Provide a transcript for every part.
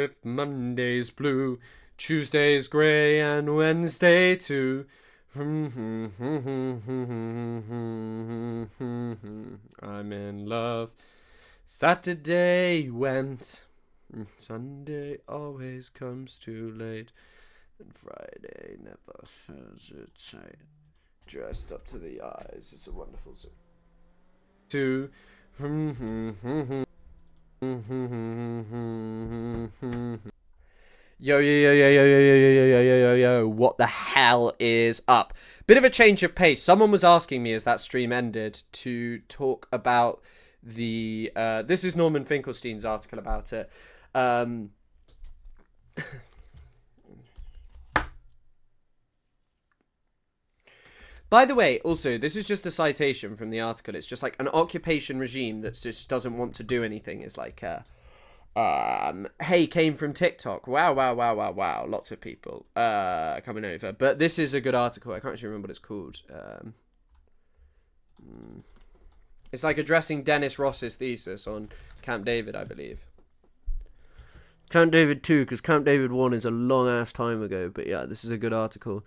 with Monday's blue, Tuesday's grey, and Wednesday too. I'm in love. Saturday went, Sunday always comes too late, and Friday never hesitates. Dressed up to the eyes, it's a wonderful song. To Yo, yo, yo, yo, yo, yo, yo, yo, yo, yo, yo, yo, what the hell is up? Bit of a change of pace. Someone was asking me as that stream ended to talk about the, this is Norman Finkelstein's article about it. By the way, also, this is just a citation from the article. It's just like an occupation regime that just doesn't want to do anything is like, hey, came from TikTok. Wow, wow, wow, wow, wow. Lots of people coming over. But this is a good article. I can't actually remember what it's called. It's like addressing Dennis Ross's thesis on Camp David, I believe. Camp David 2, because Camp David 1 is a long-ass time ago. But yeah, this is a good article.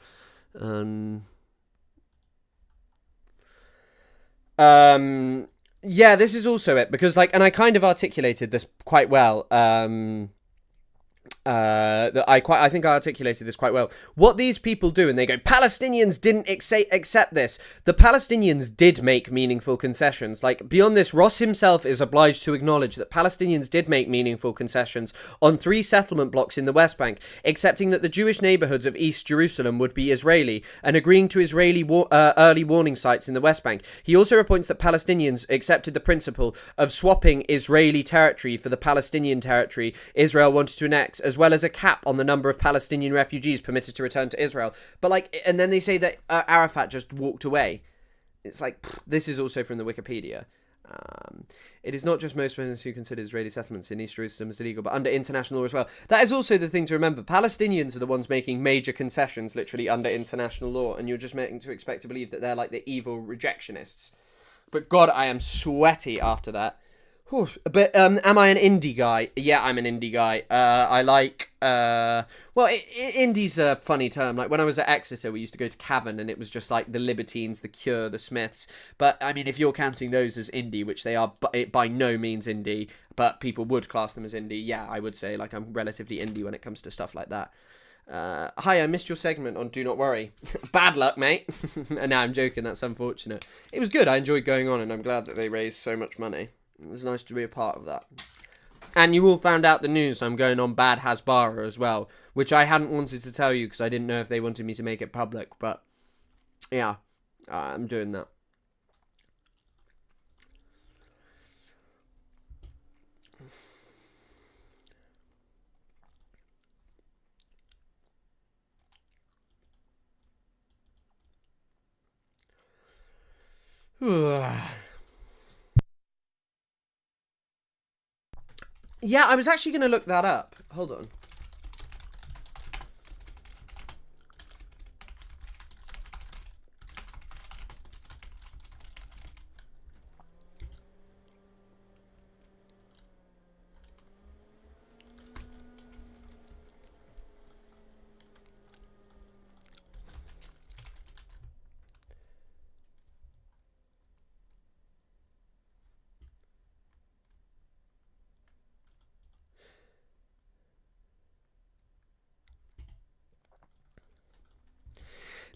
Yeah, this is also it, because like, and I kind of articulated this quite well. I think I articulated this quite well. What these people do, and they go, Palestinians didn't accept this. The Palestinians did make meaningful concessions. Like, beyond this, Ross himself is obliged to acknowledge that Palestinians did make meaningful concessions on 3 settlement blocks in the West Bank, accepting that the Jewish neighborhoods of East Jerusalem would be Israeli, and agreeing to Israeli early warning sites in the West Bank. He also points that Palestinians accepted the principle of swapping Israeli territory for the Palestinian territory Israel wanted to annex, as well as a cap on the number of Palestinian refugees permitted to return to Israel. But like, and then they say that Arafat just walked away. It's like, this is also from the Wikipedia. It is not just most Muslims who consider Israeli settlements in East Jerusalem as illegal, but under international law as well. That is also the thing to remember. Palestinians are the ones making major concessions, literally, under international law, and you're just making to expect to believe that they're like the evil rejectionists. But God, I am sweaty after that. But am I an indie guy? Yeah, I'm an indie guy. I like, well, indie's a funny term. Like, when I was at Exeter, we used to go to Cavern, and it was just like the Libertines, the Cure, the Smiths. But, I mean, if you're counting those as indie, which they are by no means indie, but people would class them as indie, yeah, I would say, like, I'm relatively indie when it comes to stuff like that. Hi, I missed your segment on Do Not Worry. Bad luck, mate. No, I'm joking, that's unfortunate. It was good, I enjoyed going on, and I'm glad that they raised so much money. It was nice to be a part of that. And you all found out the news. I'm going on Bad Hasbara as well, which I hadn't wanted to tell you because I didn't know if they wanted me to make it public. But yeah, I'm doing that. Yeah, I was actually going to look that up. Hold on.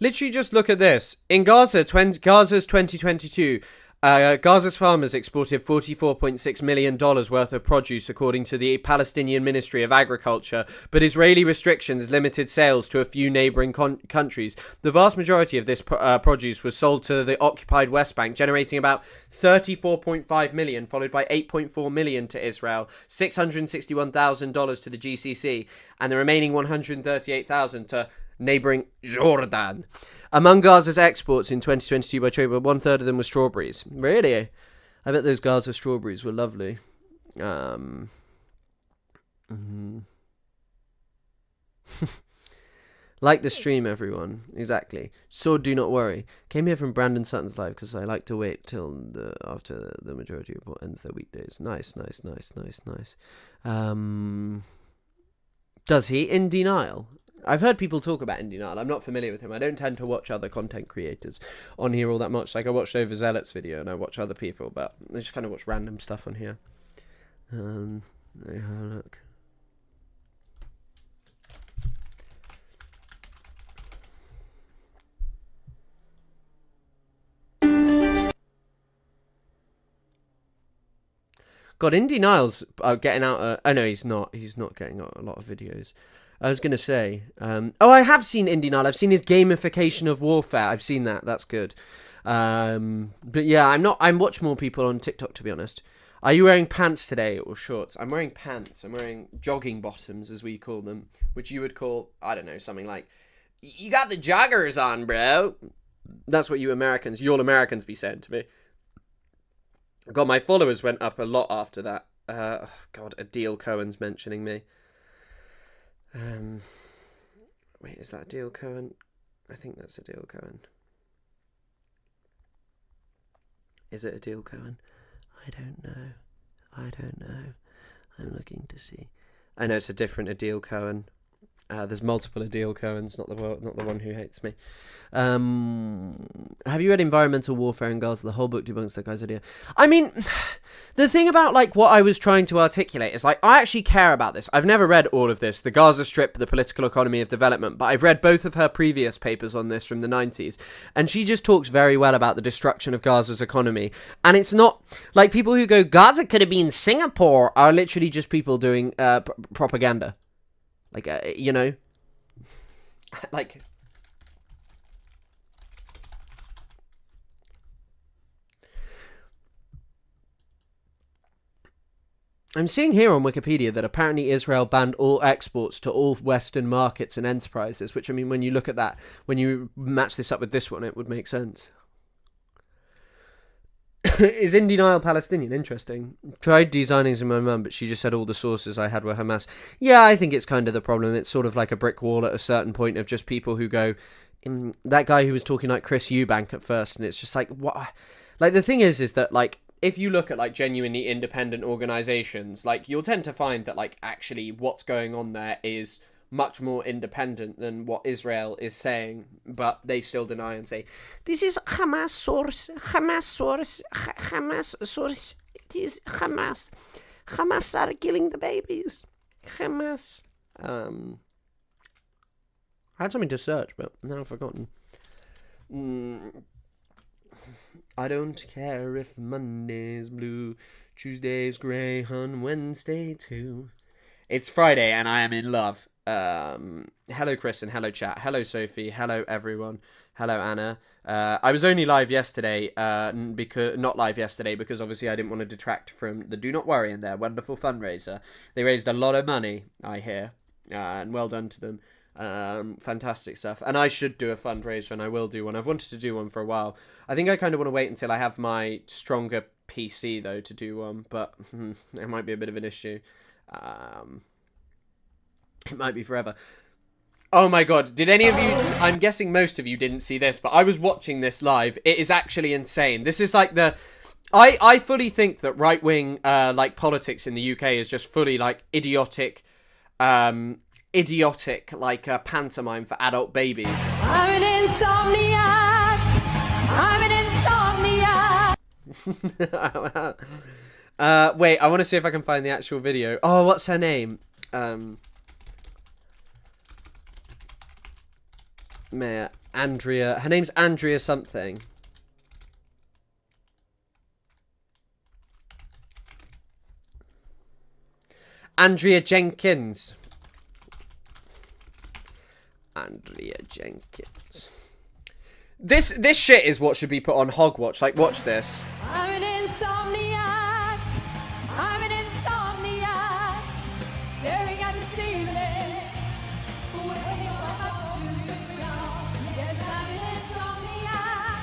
Literally just look at this. In Gaza's 2022, Gaza's farmers exported $44.6 million worth of produce, according to the Palestinian Ministry of Agriculture, but Israeli restrictions limited sales to a few neighbouring countries. The vast majority of this produce was sold to the occupied West Bank, generating about $34.5 million, followed by $8.4 million to Israel, $661,000 to the GCC, and the remaining $138,000 to neighbouring Jordan. Among Gaza's exports in 2022 by trade, 1/3 of them were strawberries. Really? I bet those Gaza strawberries were lovely. Like the stream, everyone. Exactly. So do not worry. Came here from Brandon Sutton's live because I like to wait till after the majority report ends their weekdays. Nice. Does he? In Denial? I've heard people talk about In Denial. I'm not familiar with him. I don't tend to watch other content creators on here all that much. Like, I watched Overzealot's video and I watch other people, but I just kind of watch random stuff on here. Let me have a look. God, In Denial's getting out. Oh no, he's not. He's not getting out a lot of videos. I was gonna say. Oh, I have seen In Denial. I've seen his gamification of warfare. I've seen that. That's good. But yeah, I'm not. I watch more people on TikTok, to be honest. Are you wearing pants today or shorts? I'm wearing pants. I'm wearing jogging bottoms, as we call them, which you would call, I don't know, something like, you got the joggers on, bro. That's what you Americans be saying to me. God, my followers went up a lot after that. God, Adeel Cohen's mentioning me. Wait, is that Adeel Cohen? I think that's Adeel Cohen. Is it Adeel Cohen? I don't know. I'm looking to see. I know it's a different Adeel Cohen. There's multiple Adeel Cohens, not the one who hates me. Have you read Environmental Warfare in Gaza? The whole book debunks that guy's idea. I mean, the thing about like what I was trying to articulate is like I actually care about this. I've never read all of this, the Gaza Strip, the political economy of development, but I've read both of her previous papers on this from the 90s, and she just talks very well about the destruction of Gaza's economy. And it's not like people who go Gaza could have been Singapore are literally just people doing propaganda. Like, you know, like, I'm seeing here on Wikipedia that apparently Israel banned all exports to all Western markets and enterprises, which, I mean, when you look at that, when you match this up with this one, it would make sense. Is In Denial Palestinian? Interesting. Tried designing with my mum, but she just said all the sources I had were Hamas. Yeah, I think it's kind of the problem. It's sort of like a brick wall at a certain point of just people who go, that guy who was talking like Chris Eubank at first, and it's just like, what? Like, the thing is that, like, if you look at, like, genuinely independent organizations, like, you'll tend to find that, like, actually what's going on there is much more independent than what Israel is saying, but they still deny and say, this is Hamas source, it is Hamas. Hamas are killing the babies. Hamas. I had something to search, but now I've forgotten. I don't care if Monday's blue, Tuesday's grey, on Wednesday too. It's Friday and I am in love. Hello Chris and hello chat, hello Sophie, hello everyone, hello Anna. I was only live yesterday, not live yesterday because obviously I didn't want to detract from the Do Not Worry in their wonderful fundraiser. They raised a lot of money, I hear, and well done to them. Fantastic stuff. And I should do a fundraiser, and I will do one. I've wanted to do one for a while. I think I kind of want to wait until I have my stronger PC though to do one, but it might be a bit of an issue. It might be forever. Oh my god, did any of you... I'm guessing most of you didn't see this, but I was watching this live. It is actually insane. This is like the... I fully think that right-wing, like, politics in the UK is just fully, like, idiotic, like, pantomime for adult babies. I'm an insomniac! I'm an insomniac! Wait, I want to see if I can find the actual video. Oh, what's her name? Andrea. Her name's Andrea something. Andrea Jenkins. Andrea Jenkins. This shit is what should be put on Hogwatch. Like, watch this. I'm an insomniac. I'm an insomniac. Staring at the ceiling. Yes, I'm an insomniac.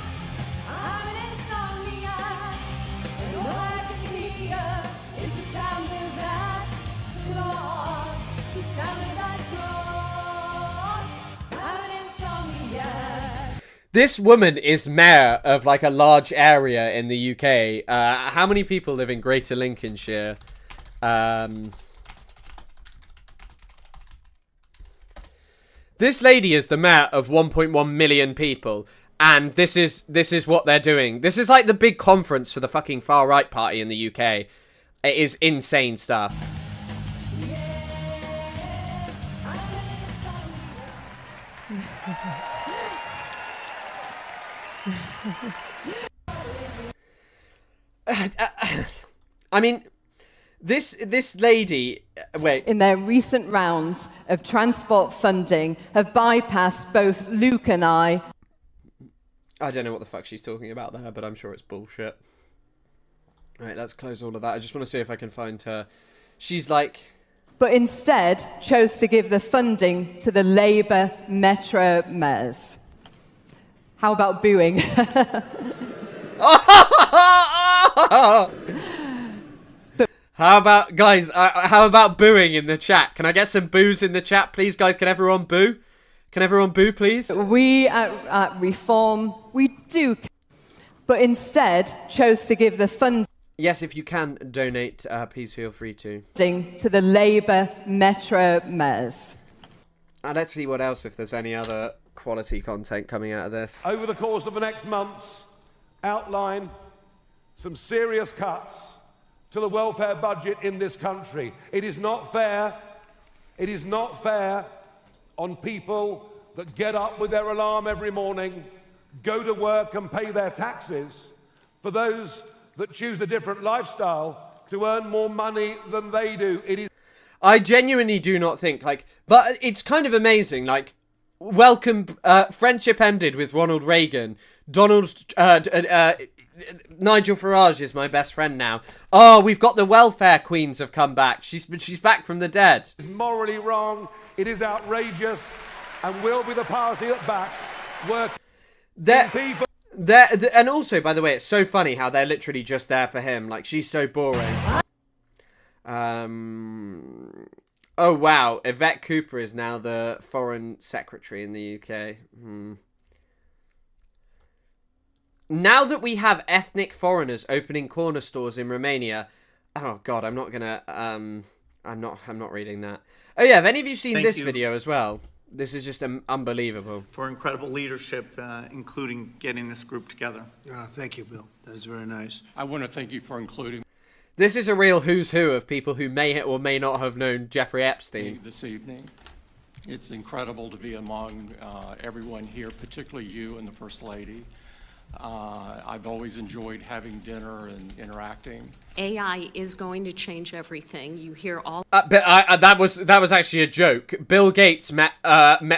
I'm an insomniac. And all I can hear is the sound of that clock. The sound of that clock. I'm an insomniac. This woman is mayor of like a large area in the UK. How many people live in Greater Lincolnshire? This lady is the mayor of 1.1 million people, and this is what they're doing. This is like the big conference for the fucking far right party in the UK. It is insane stuff. I mean, this lady, wait. In their recent rounds of transport funding have bypassed both Luke and I don't know what the fuck she's talking about there, but I'm sure it's bullshit. Right, let's close all of that. I just want to see if I can find her. She's like... but instead chose to give the funding to the Labour Metro mayors. How about booing? How about, guys, how about booing in the chat? Can I get some boos in the chat, please, guys? Can everyone boo? Can everyone boo, please? We at Reform, we do, but instead chose to give the funding... yes, if you can donate, please feel free to the Labour Metro mayors. Let's see what else, if there's any other quality content coming out of this. Over the course of the next months, outline some serious cuts to the welfare budget in this country. It is not fair. It is not fair on people that get up with their alarm every morning, go to work and pay their taxes, for those that choose a different lifestyle to earn more money than they do. It is. I genuinely do not think, like, but it's kind of amazing, like, welcome, friendship ended with Ronald Reagan, Nigel Farage is my best friend now. Oh, we've got the welfare queens have come back. She's back from the dead. It's morally wrong. It is outrageous, and will be the party that backs working people. And also, by the way, it's so funny how they're literally just there for him. Like, she's so boring. Oh wow, Yvette Cooper is now the foreign secretary in the UK. Now that we have ethnic foreigners opening corner stores in Romania, oh god, I'm not gonna, I'm not reading that. Oh yeah, have any of you seen this video as well? This is just unbelievable. For incredible leadership, including getting this group together. Thank you, Bill. That was very nice. I want to thank you for including this is a real who's who of people who may or may not have known Jeffrey Epstein. This evening. It's incredible to be among everyone here, particularly you and the First Lady. I've always enjoyed having dinner and interacting. AI is going to change everything. You hear all. But that was actually a joke. Bill Gates met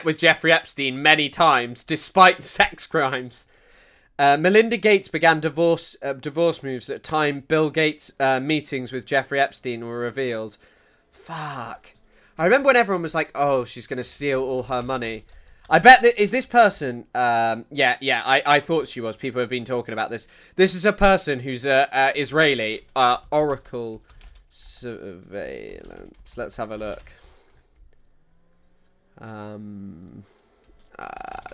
with Jeffrey Epstein many times, despite sex crimes. Melinda Gates began divorce moves at time Bill Gates' meetings with Jeffrey Epstein were revealed. Fuck. I remember when everyone was like, "Oh, she's gonna steal all her money." I bet that is this person. I thought she was. People have been talking about this. This is a person who's Israeli. Oracle surveillance. Let's have a look.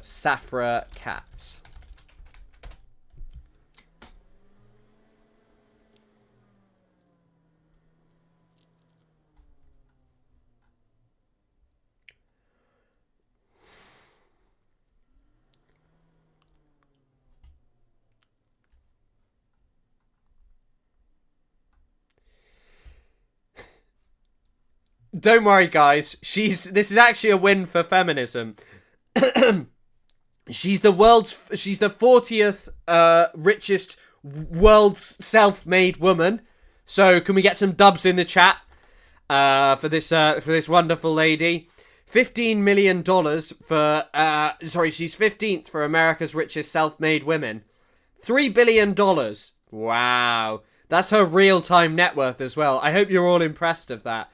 Safra Katz. Don't worry, guys. This is actually a win for feminism. She's the 40th richest world's self-made woman. So can we get some dubs in the chat for this wonderful lady? $15 million for she's 15th for America's richest self-made women. $3 billion. Wow. That's her real-time net worth as well. I hope you're all impressed with that.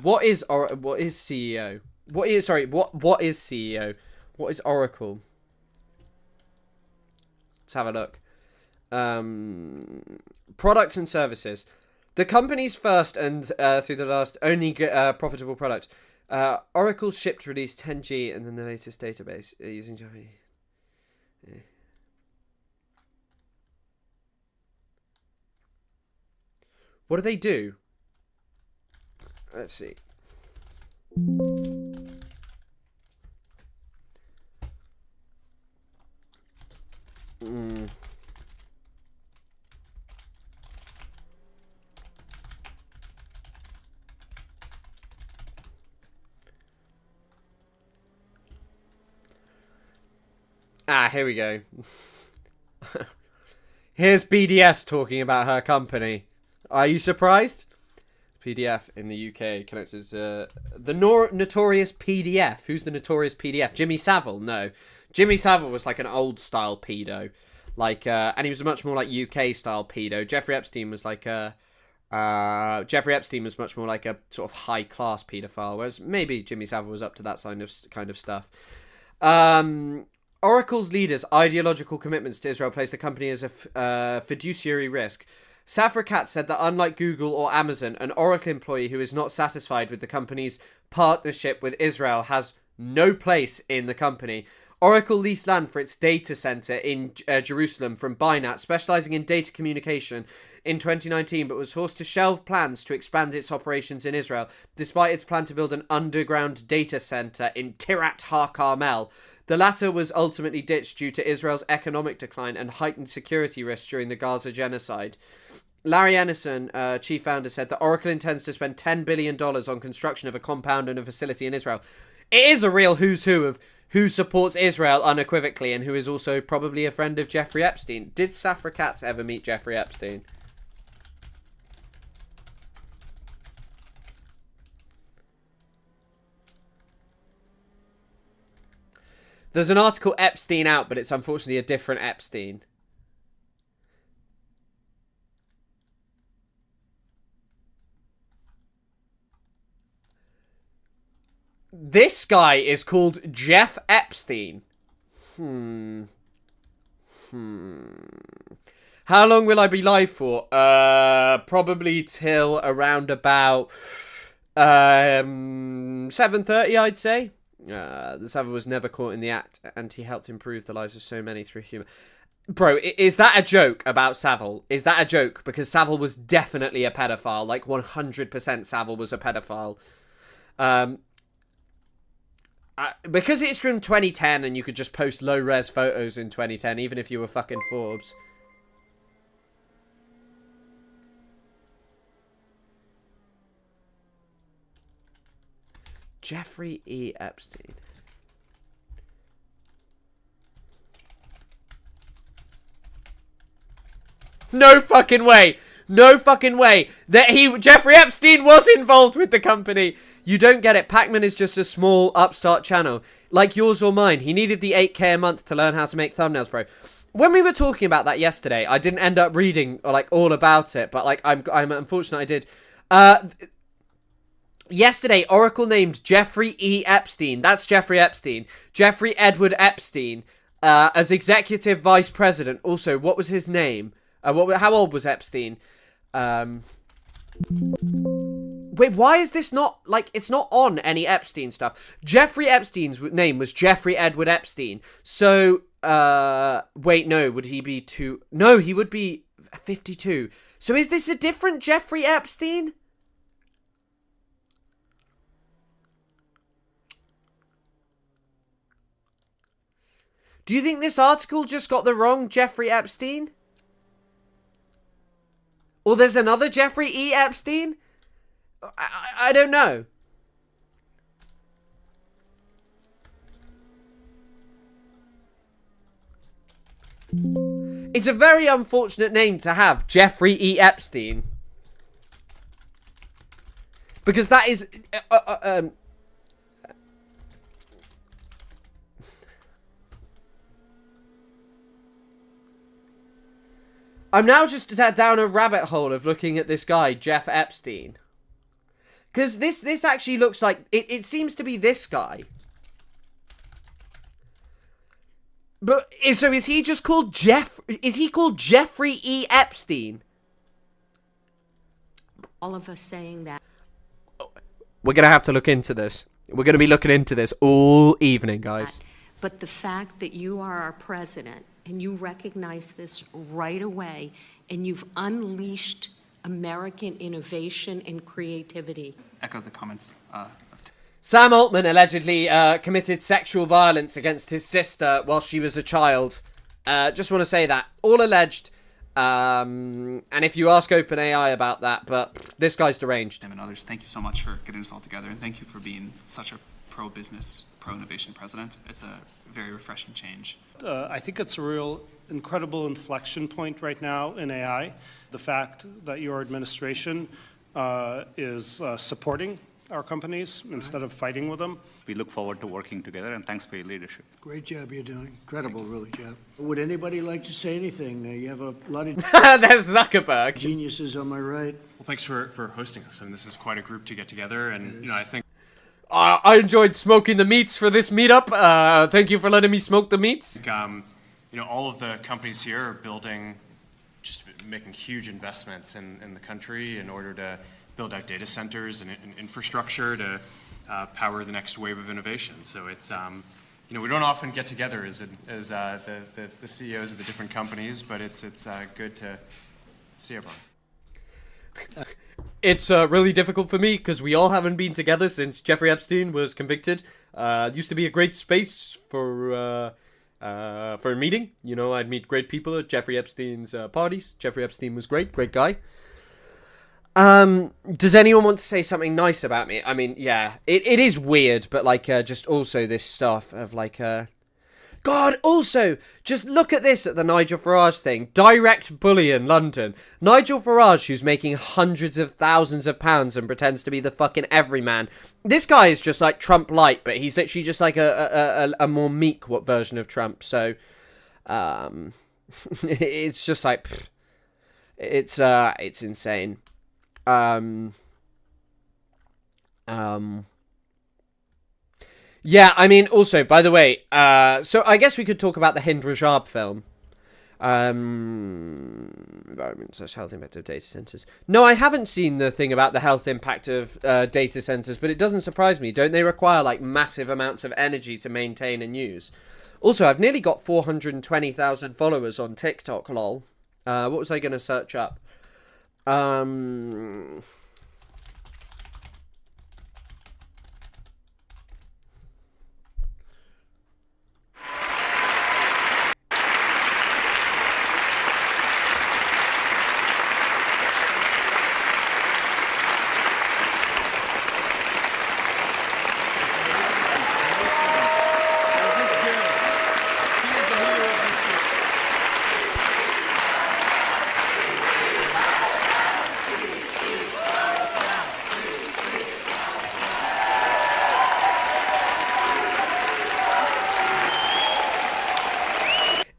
What is CEO? What is CEO? What is Oracle? Let's have a look. Products and services. The company's first and through the last only profitable product. Oracle shipped release 10G and then the latest database using Java. Yeah. What do they do? Let's see. Ah, here we go. Here's BDS talking about her company. Are you surprised? PDF in the UK connects as the notorious PDF. Who's the notorious PDF? Jimmy Savile? No. Jimmy Savile was like an old style pedo. Like, and he was much more like UK style pedo. Jeffrey Epstein was like Jeffrey Epstein was much more like a sort of high class pedophile, whereas maybe Jimmy Savile was up to that kind of stuff. Oracle's leaders' ideological commitments to Israel place the company as a fiduciary risk. Safra Katz said that unlike Google or Amazon, an Oracle employee who is not satisfied with the company's partnership with Israel has no place in the company. Oracle leased land for its data center in Jerusalem from Binat, specializing in data communication, in 2019, but was forced to shelve plans to expand its operations in Israel, despite its plan to build an underground data center in Tirat HaCarmel. The latter was ultimately ditched due to Israel's economic decline and heightened security risks during the Gaza genocide. Larry Ellison, chief founder, said that Oracle intends to spend $10 billion on construction of a compound and a facility in Israel. It is a real who's who of who supports Israel unequivocally and who is also probably a friend of Jeffrey Epstein. Did Safra Katz ever meet Jeffrey Epstein? There's an article Epstein out, but it's unfortunately a different Epstein. This guy is called Jeff Epstein. How long will I be live for? Probably till around about 7:30, I'd say. The Savile was never caught in the act, and he helped improve the lives of so many through humour. Bro, is that a joke about Savile? Is that a joke? Because Savile was definitely a pedophile. Like, 100% Savile was a pedophile. Because it's from 2010 and you could just post low-res photos in 2010, even if you were fucking Forbes. Jeffrey E. Epstein. No fucking way. No fucking way that Jeffrey Epstein was involved with the company. You don't get it. Pac-Man is just a small upstart channel like yours or mine. He needed the 8K a month to learn how to make thumbnails, bro. When we were talking about that yesterday, I didn't end up reading like all about it, but like I'm unfortunate I did. Yesterday, Oracle named Jeffrey E. Epstein, that's Jeffrey Epstein, Jeffrey Edward Epstein, as executive vice president. Also, what was his name? How old was Epstein? Wait, why is this not, like, it's not on any Epstein stuff. Jeffrey Epstein's name was Jeffrey Edward Epstein. So, wait, no, would he be no, he would be 52. So is this a different Jeffrey Epstein? Do you think this article just got the wrong Jeffrey Epstein? Or there's another Jeffrey E. Epstein? I don't know. It's a very unfortunate name to have, Jeffrey E. Epstein. Because that is... I'm now just down a rabbit hole of looking at this guy, Jeff Epstein. Because this actually looks like... It seems to be this guy. But, so is he just called Jeff... Is he called Jeffrey E. Epstein? All of us saying that. We're going to have to look into this. We're going to be looking into this all evening, guys. But the fact that you are our president and you recognize this right away and you've unleashed American innovation and creativity. Echo the comments of Sam Altman allegedly committed sexual violence against his sister while she was a child. Just want to say that. All alleged. And if you ask OpenAI about that, but this guy's deranged. And others, thank you so much for getting us all together, and thank you for being such a pro-business, pro-innovation president. It's a very refreshing change. I think it's a real incredible inflection point right now in AI. The fact that your administration is supporting our companies instead of fighting with them. We look forward to working together, and thanks for your leadership. Great job you're doing. Incredible, really, job. Would anybody like to say anything? You have a lot of There's Zuckerberg. geniuses on my right. Well, thanks for hosting us. I mean, this is quite a group to get together, and I think I enjoyed smoking the meats for this meetup. Thank you for letting me smoke the meats. all of the companies here are just making huge investments in the country in order to build out data centers and infrastructure to power the next wave of innovation. So it's, we don't often get together as the CEOs of the different companies, but it's good to see everyone. It's really difficult for me because we all haven't been together since Jeffrey Epstein was convicted. It used to be a great space for a meeting. I'd meet great people at Jeffrey Epstein's parties. Jeffrey Epstein was great guy. Does anyone want to say something nice about me? I mean, yeah, it is weird, but just also this stuff of God, also, just look at this at the Nigel Farage thing. Direct bully in London. Nigel Farage, who's making hundreds of thousands of pounds and pretends to be the fucking everyman. This guy is just like Trump light, but he's literally just like a more meek version of Trump. So, it's just like, it's insane. Yeah, I mean, also, by the way, so I guess we could talk about the Hind Rajab film. Environment / health impact of data centers. No, I haven't seen the thing about the health impact of data centers, but it doesn't surprise me. Don't they require, massive amounts of energy to maintain and use? Also, I've nearly got 420,000 followers on TikTok, lol. What was I going to search up?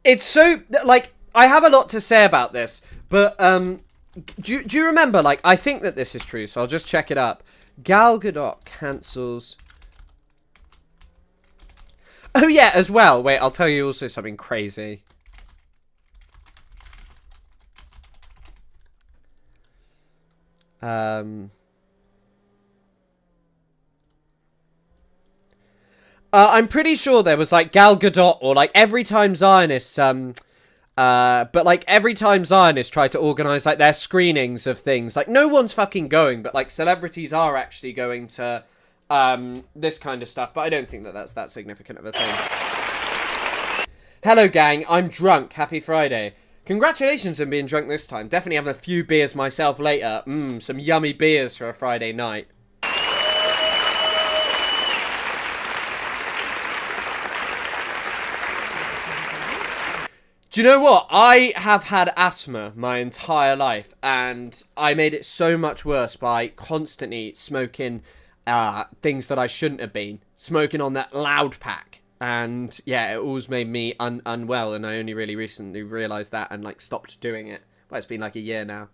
It's so, I have a lot to say about this, but, do you remember, I think that this is true, so I'll just check it up. Gal Gadot cancels. Oh, yeah, as well. Wait, I'll tell you also something crazy. I'm pretty sure there was Gal Gadot or every time Zionists but every time Zionists try to organize their screenings of things, no one's fucking going, but celebrities are actually going to this kind of stuff, but I don't think that that's that significant of a thing. Hello gang, I'm drunk. Happy Friday. Congratulations on being drunk this time. Definitely having a few beers myself later. Some yummy beers for a Friday night. Do you know what? I have had asthma my entire life, and I made it so much worse by constantly smoking things that I shouldn't have been. Smoking on that loud pack. And yeah, it always made me unwell, and I only really recently realised that and stopped doing it. Well, it's been a year now.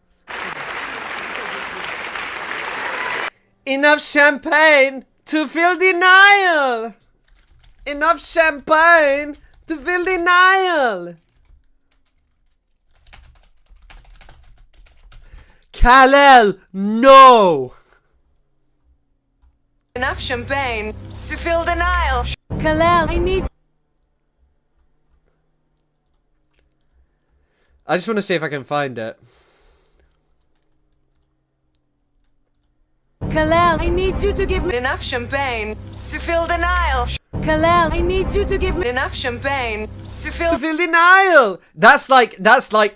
Enough champagne to fill the Nile! Enough champagne to fill the Nile! Kal-El, no! Enough champagne to fill the Nile. Kal-El, I need... I just want to see if I can find it. Kal-El, I need you to give me enough champagne to fill the Nile. Kalel, I need you to give me enough champagne to fill the Nile. That's like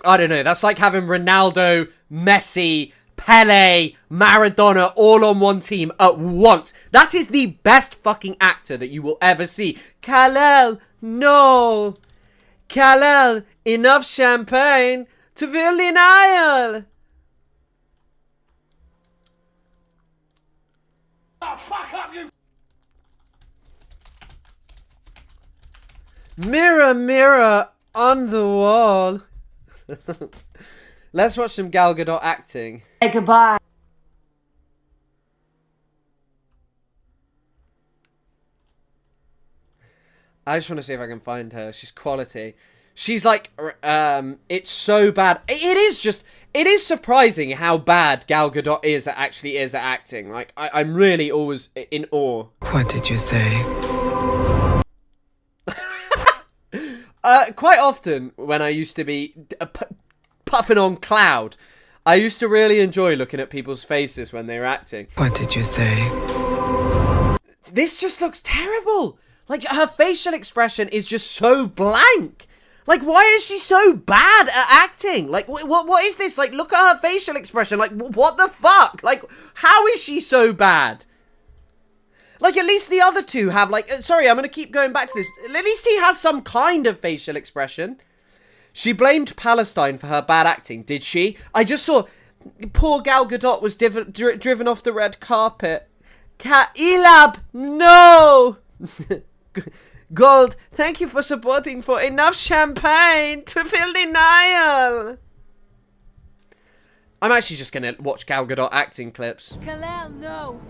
I don't know. That's like having Ronaldo, Messi, Pele, Maradona all on one team at once. That is the best fucking actor that you will ever see. Kalel, no. Kalel, enough champagne to fill the Nile. Oh, fuck up, you! Mirror, mirror on the wall. Let's watch some Gal Gadot acting. Say goodbye. I just want to see if I can find her. She's quality. She's like, it's so bad. It is surprising how bad Gal Gadot actually is at acting. Like, I'm really always in awe. What did you say? Quite often, when I used to be puffing on cloud, I used to really enjoy looking at people's faces when they were acting. What did you say? This just looks terrible. Like, her facial expression is just so blank. Like, why is she so bad at acting? Like, what is this? Like, look at her facial expression. Like, what the fuck? Like, how is she so bad? Like, at least the other two have, like... sorry, I'm going to keep going back to this. At least he has some kind of facial expression. She blamed Palestine for her bad acting, did she? I just saw... Poor Gal Gadot was driven off the red carpet. Elab, no! Gold, thank you for supporting for enough champagne to fill the Nile. I'm actually just going to watch Gal Gadot acting clips. Kalel, no.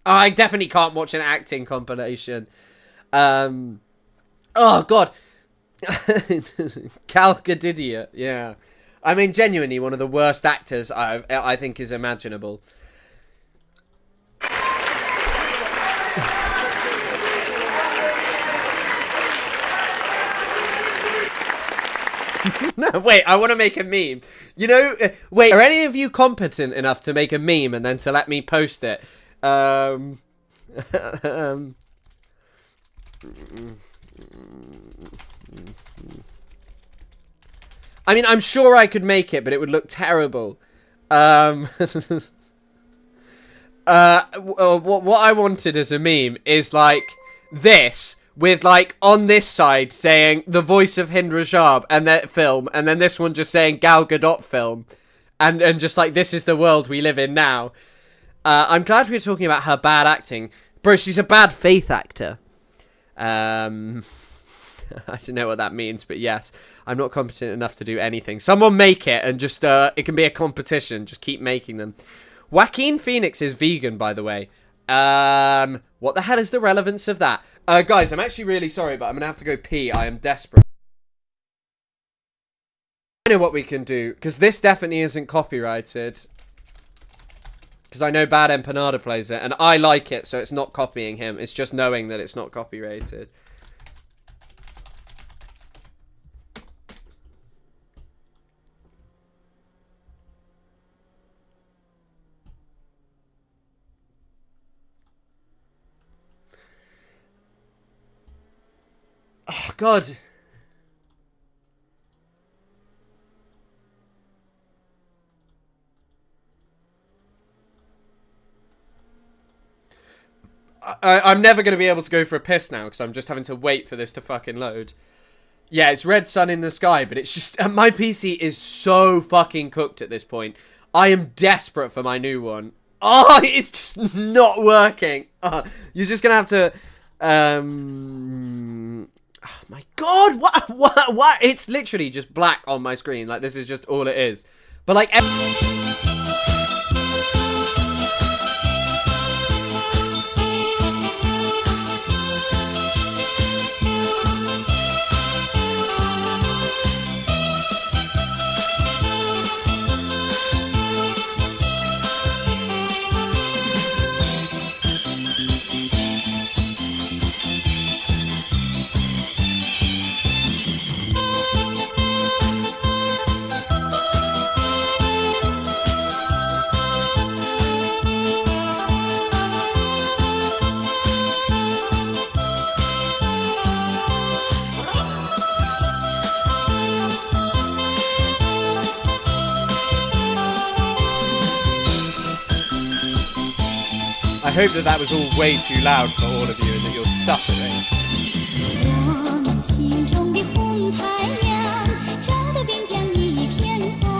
I definitely can't watch an acting compilation. Oh god. Gal Gadot, yeah. I mean, genuinely one of the worst actors I think is imaginable. No, wait, I want to make a meme. You know, wait, are any of you competent enough to make a meme and then to let me post it? I mean, I'm sure I could make it, but it would look terrible. What I wanted as a meme is like this, with like on this side saying the voice of Hind Rajab and that film, and then this one just saying Gal Gadot film, and just like, this is the world we live in now. I'm glad we were talking about her bad acting. Bro, she's a bad faith actor. I don't know what that means, but yes, I'm not competent enough to do anything. Someone make it, and just, it can be a competition. Just keep making them. Joaquin Phoenix is vegan, by the way. What the hell is the relevance of that? Guys, I'm actually really sorry, but I'm gonna have to go pee. I am desperate. I know what we can do, because this definitely isn't copyrighted. Because I know Bad Empanada plays it, and I like it, so it's not copying him. It's just knowing that it's not copyrighted. Oh, God. I'm never going to be able to go for a piss now, because I'm just having to wait for this to fucking load. Yeah, it's red sun in the sky, but it's just... my PC is so fucking cooked at this point. I am desperate for my new one. Oh, it's just not working. You're just going to have to... Oh my God, what? It's literally just black on my screen. Like, this is just all it is. But like... I hope that was all way too loud for all of you and that you're suffering. 我们心中的红太阳，照得边疆一片红。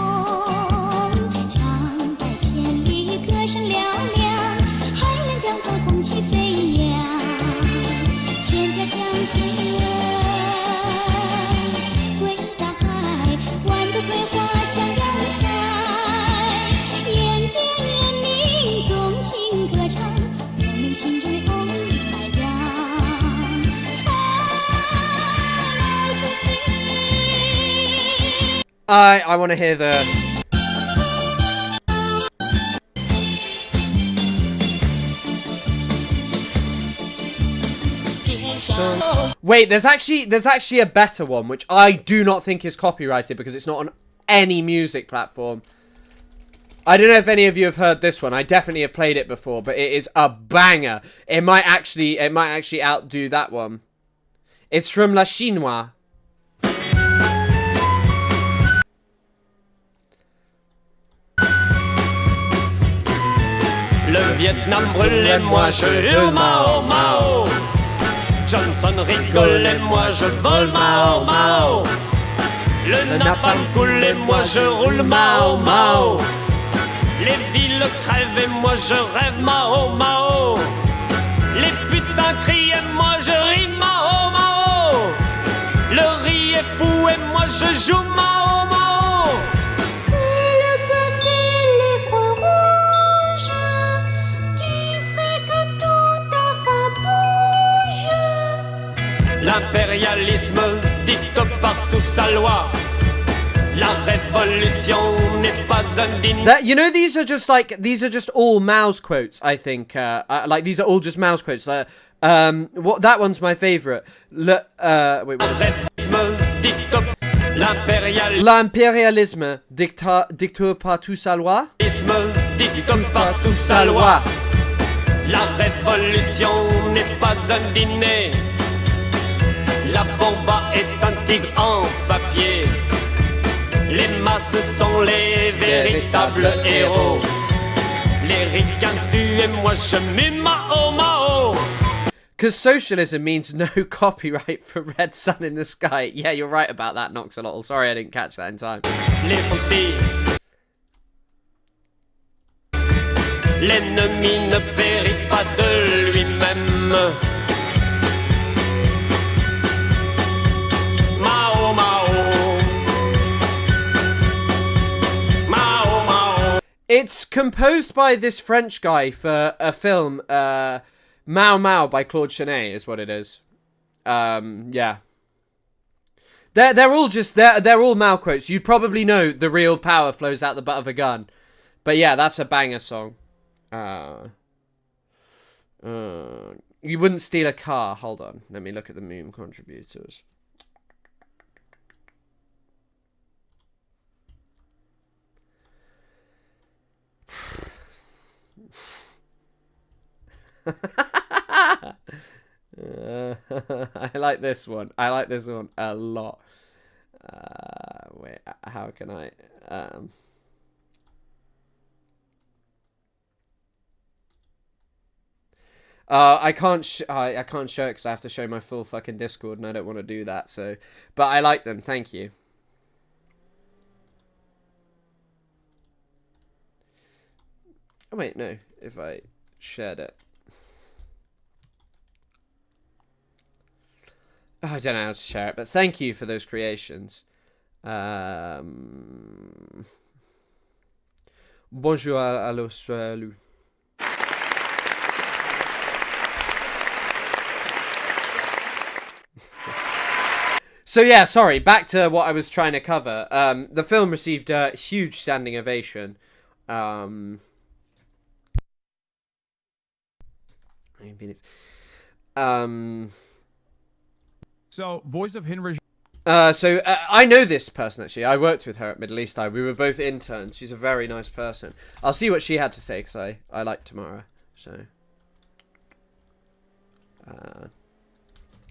长白千里，歌声嘹亮，海南江河红旗飞扬。千条江水归大海，万朵桂花香洋海。延边人民纵情歌唱，我们心中的红太阳。 I want to hear the... Wait, there's actually a better one, which I do not think is copyrighted because it's not on any music platform. I don't know if any of you have heard this one. I definitely have played it before, but it is a banger. It might actually outdo that one. It's from La Chinoise. Le Vietnam brûlait, moi je hurle Mao Mao. Johnson rigolait, moi je vole Mao Mao. Le napalm coulait, moi je roule Mao Mao. Les villes crèvent et moi je rêve Mao Mao. Les putains crient et moi je ris Mao Mao. Le riz est fou et moi je joue Mao Mao. C'est le petit livre rouge qui fait que tout enfin bouge. L'impérialisme dicte partout sa loi. La révolution n'est pas indigne. That, you know, these are just all Mao's quotes. I think, like these are all just Mao's quotes. What that one's my favorite. Wait, what is it? L'impérialisme dicte partout sa loi. Dicte partout sa loi. La révolution n'est pas un dîner. La bomba est un tigre en papier. Les masses sont les véritables héros. Les ricains tuent et moi je mime Mao Mao. Because socialism means no copyright for Red Sun in the Sky. Yeah, you're right about that, Noxolotl. Sorry I didn't catch that in time. L'ennemi ne périt pas de lui-même. Mao Mao. Mao Mao. It's composed by this French guy for a film, Mao Mao by Claude Chenet is what it is. Yeah. They're all just they're all Mao quotes. You'd probably know the real power flows out the butt of a gun. But yeah, that's a banger song. You wouldn't steal a car. Hold on. Let me look at the meme contributors. I like this one. I like this one a lot. Wait, how can I? I can't show it because I have to show my full fucking Discord, and I don't want to do that. So, but I like them. Thank you. Oh wait, no. If I shared it. Oh, I don't know how to share it, but thank you for those creations. Bonjour à l'Australie. So yeah, sorry, back to what I was trying to cover. The film received a huge standing ovation. So, voice of Hind Rajab. I know this person, actually. I worked with her at Middle East Eye. We were both interns. She's a very nice person. I'll see what she had to say, because I like Tamara. So,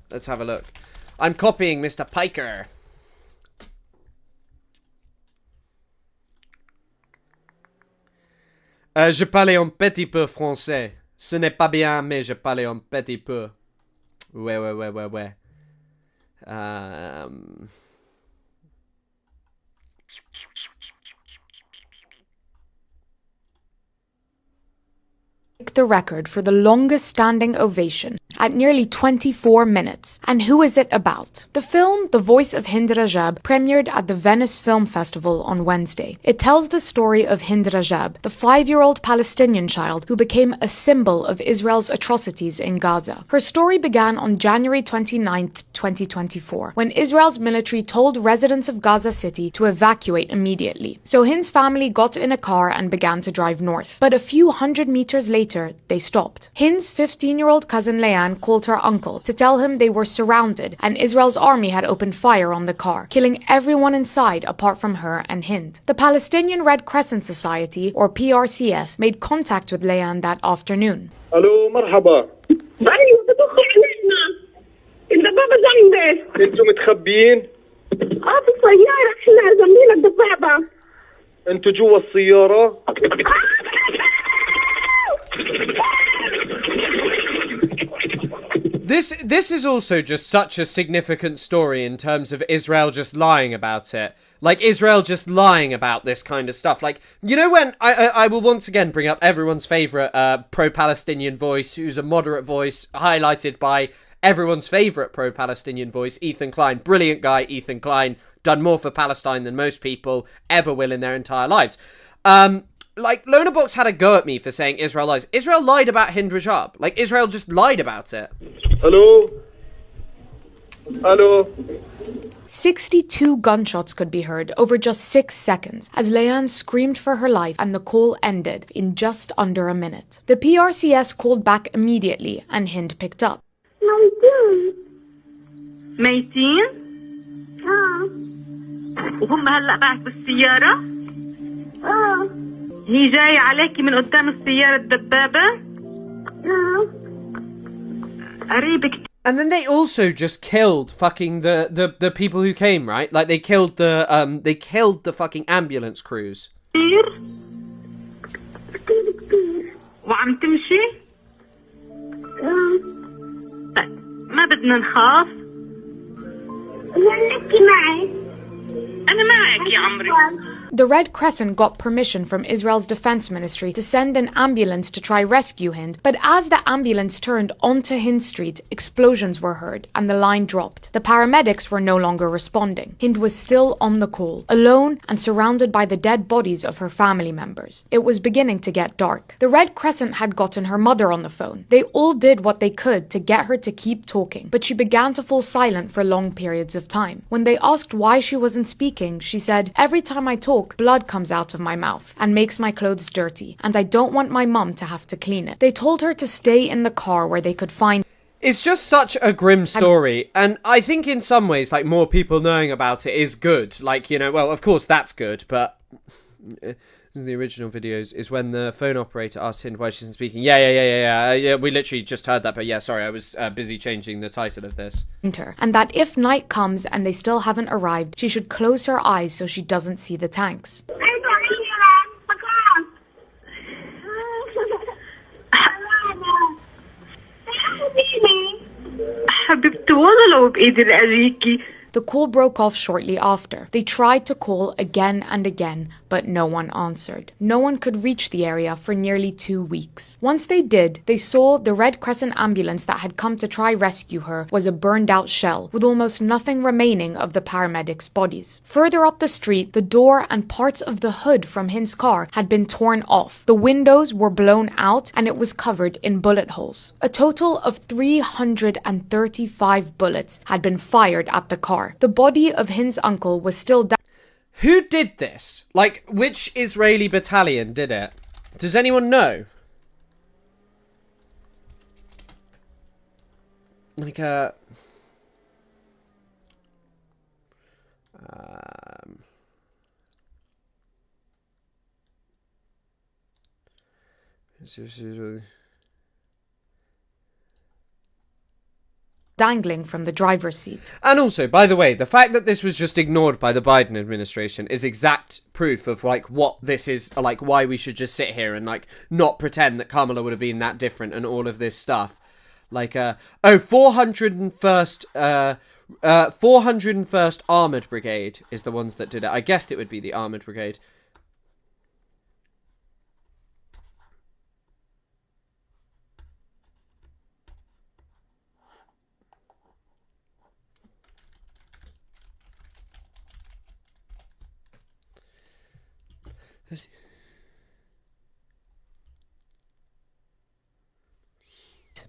let's have a look. I'm copying Mr. Piker. Je parle un petit peu français. Ce n'est pas bien, mais je parle un petit peu. Ouais. The record for the longest standing ovation at nearly 24 minutes. And who is it about? The film The Voice of Hind Rajab premiered at the Venice Film Festival on Wednesday. It tells the story of Hind Rajab, the 5-year-old Palestinian child who became a symbol of Israel's atrocities in Gaza. Her story began on January 29, 2024, when Israel's military told residents of Gaza City to evacuate immediately. So Hind's family got in a car and began to drive north. But a few hundred meters later, they stopped. Hind's 15-year-old cousin Leanne called her uncle to tell him they were surrounded and Israel's army had opened fire on the car, killing everyone inside apart from her and Hind. The Palestinian Red Crescent Society, or PRCS, made contact with Leanne that afternoon. الو مرحبا. ايوه بدخل علينا. الدبابة جنبي. انتم متخبيين؟ في السيارة احنا جنبينا الدبابة. انتوا جوا السيارة؟ This is also just such a significant story in terms of Israel just lying about it. Like, Israel just lying about this kind of stuff. Like, you know when... I will once again bring up everyone's favourite pro-Palestinian voice, who's a moderate voice, highlighted by everyone's favourite pro-Palestinian voice, Ethan Klein. Brilliant guy, Ethan Klein. Done more for Palestine than most people ever will in their entire lives. Like, Lonabox had a go at me for saying Israel lies. Israel lied about Hind Rajab. Like, Israel just lied about it. Hello? Hello? 62 gunshots could be heard over just 6 seconds as Leanne screamed for her life and the call ended in just under a minute. The PRCS called back immediately and Hind picked up. ميتين؟ وهم هلأ معك بالسيارة؟ هي جاية عليكي من قدام السيارة الدبابة؟ قريبك. And then they also just killed fucking the people who came, right? Like, they killed the fucking ambulance crews. وعم تمشي؟ ما بدنا نخاف. نحكي معي. أنا معك يا عمري. The Red Crescent got permission from Israel's defense ministry to send an ambulance to try rescue Hind, but as the ambulance turned onto Hind Street, explosions were heard and the line dropped. The paramedics were no longer responding. Hind was still on the call, alone and surrounded by the dead bodies of her family members. It was beginning to get dark. The Red Crescent had gotten her mother on the phone. They all did what they could to get her to keep talking, but she began to fall silent for long periods of time. When they asked why she wasn't speaking, she said, "Every time I talk, blood comes out of my mouth and makes my clothes dirty, and I don't want my mum to have to clean it." They told her to stay in the car where they could find. It's just such a grim story, and I think in some ways, like, more people knowing about it is good. Like, you know, well, of course that's good, but the original videos is when the phone operator asked Hind why she isn't speaking. Yeah, we literally just heard that, but yeah, sorry, I was busy changing the title of this. And that if night comes and they still haven't arrived, she should close her eyes so she doesn't see the tanks. حبيبتي والله لو بإيدي لأجيكي. The call broke off shortly after. They tried to call again and again, but no one answered. No one could reach the area for nearly 2 weeks. Once they did, they saw the Red Crescent ambulance that had come to try rescue her was a burned-out shell, with almost nothing remaining of the paramedics' bodies. Further up the street, the door and parts of the hood from Hind's car had been torn off. The windows were blown out, and it was covered in bullet holes. A total of 335 bullets had been fired at the car. The body of Hind's uncle was still down. Who did this? Like, which Israeli battalion did it? Does anyone know? Like, dangling from the driver's seat. And also, by the way, the fact that this was just ignored by the Biden administration is exact proof of like what this is, like why we should just sit here and like not pretend that Kamala would have been that different and all of this stuff. Like, 401st Armoured Brigade is the ones that did it. I guessed it would be the Armoured Brigade.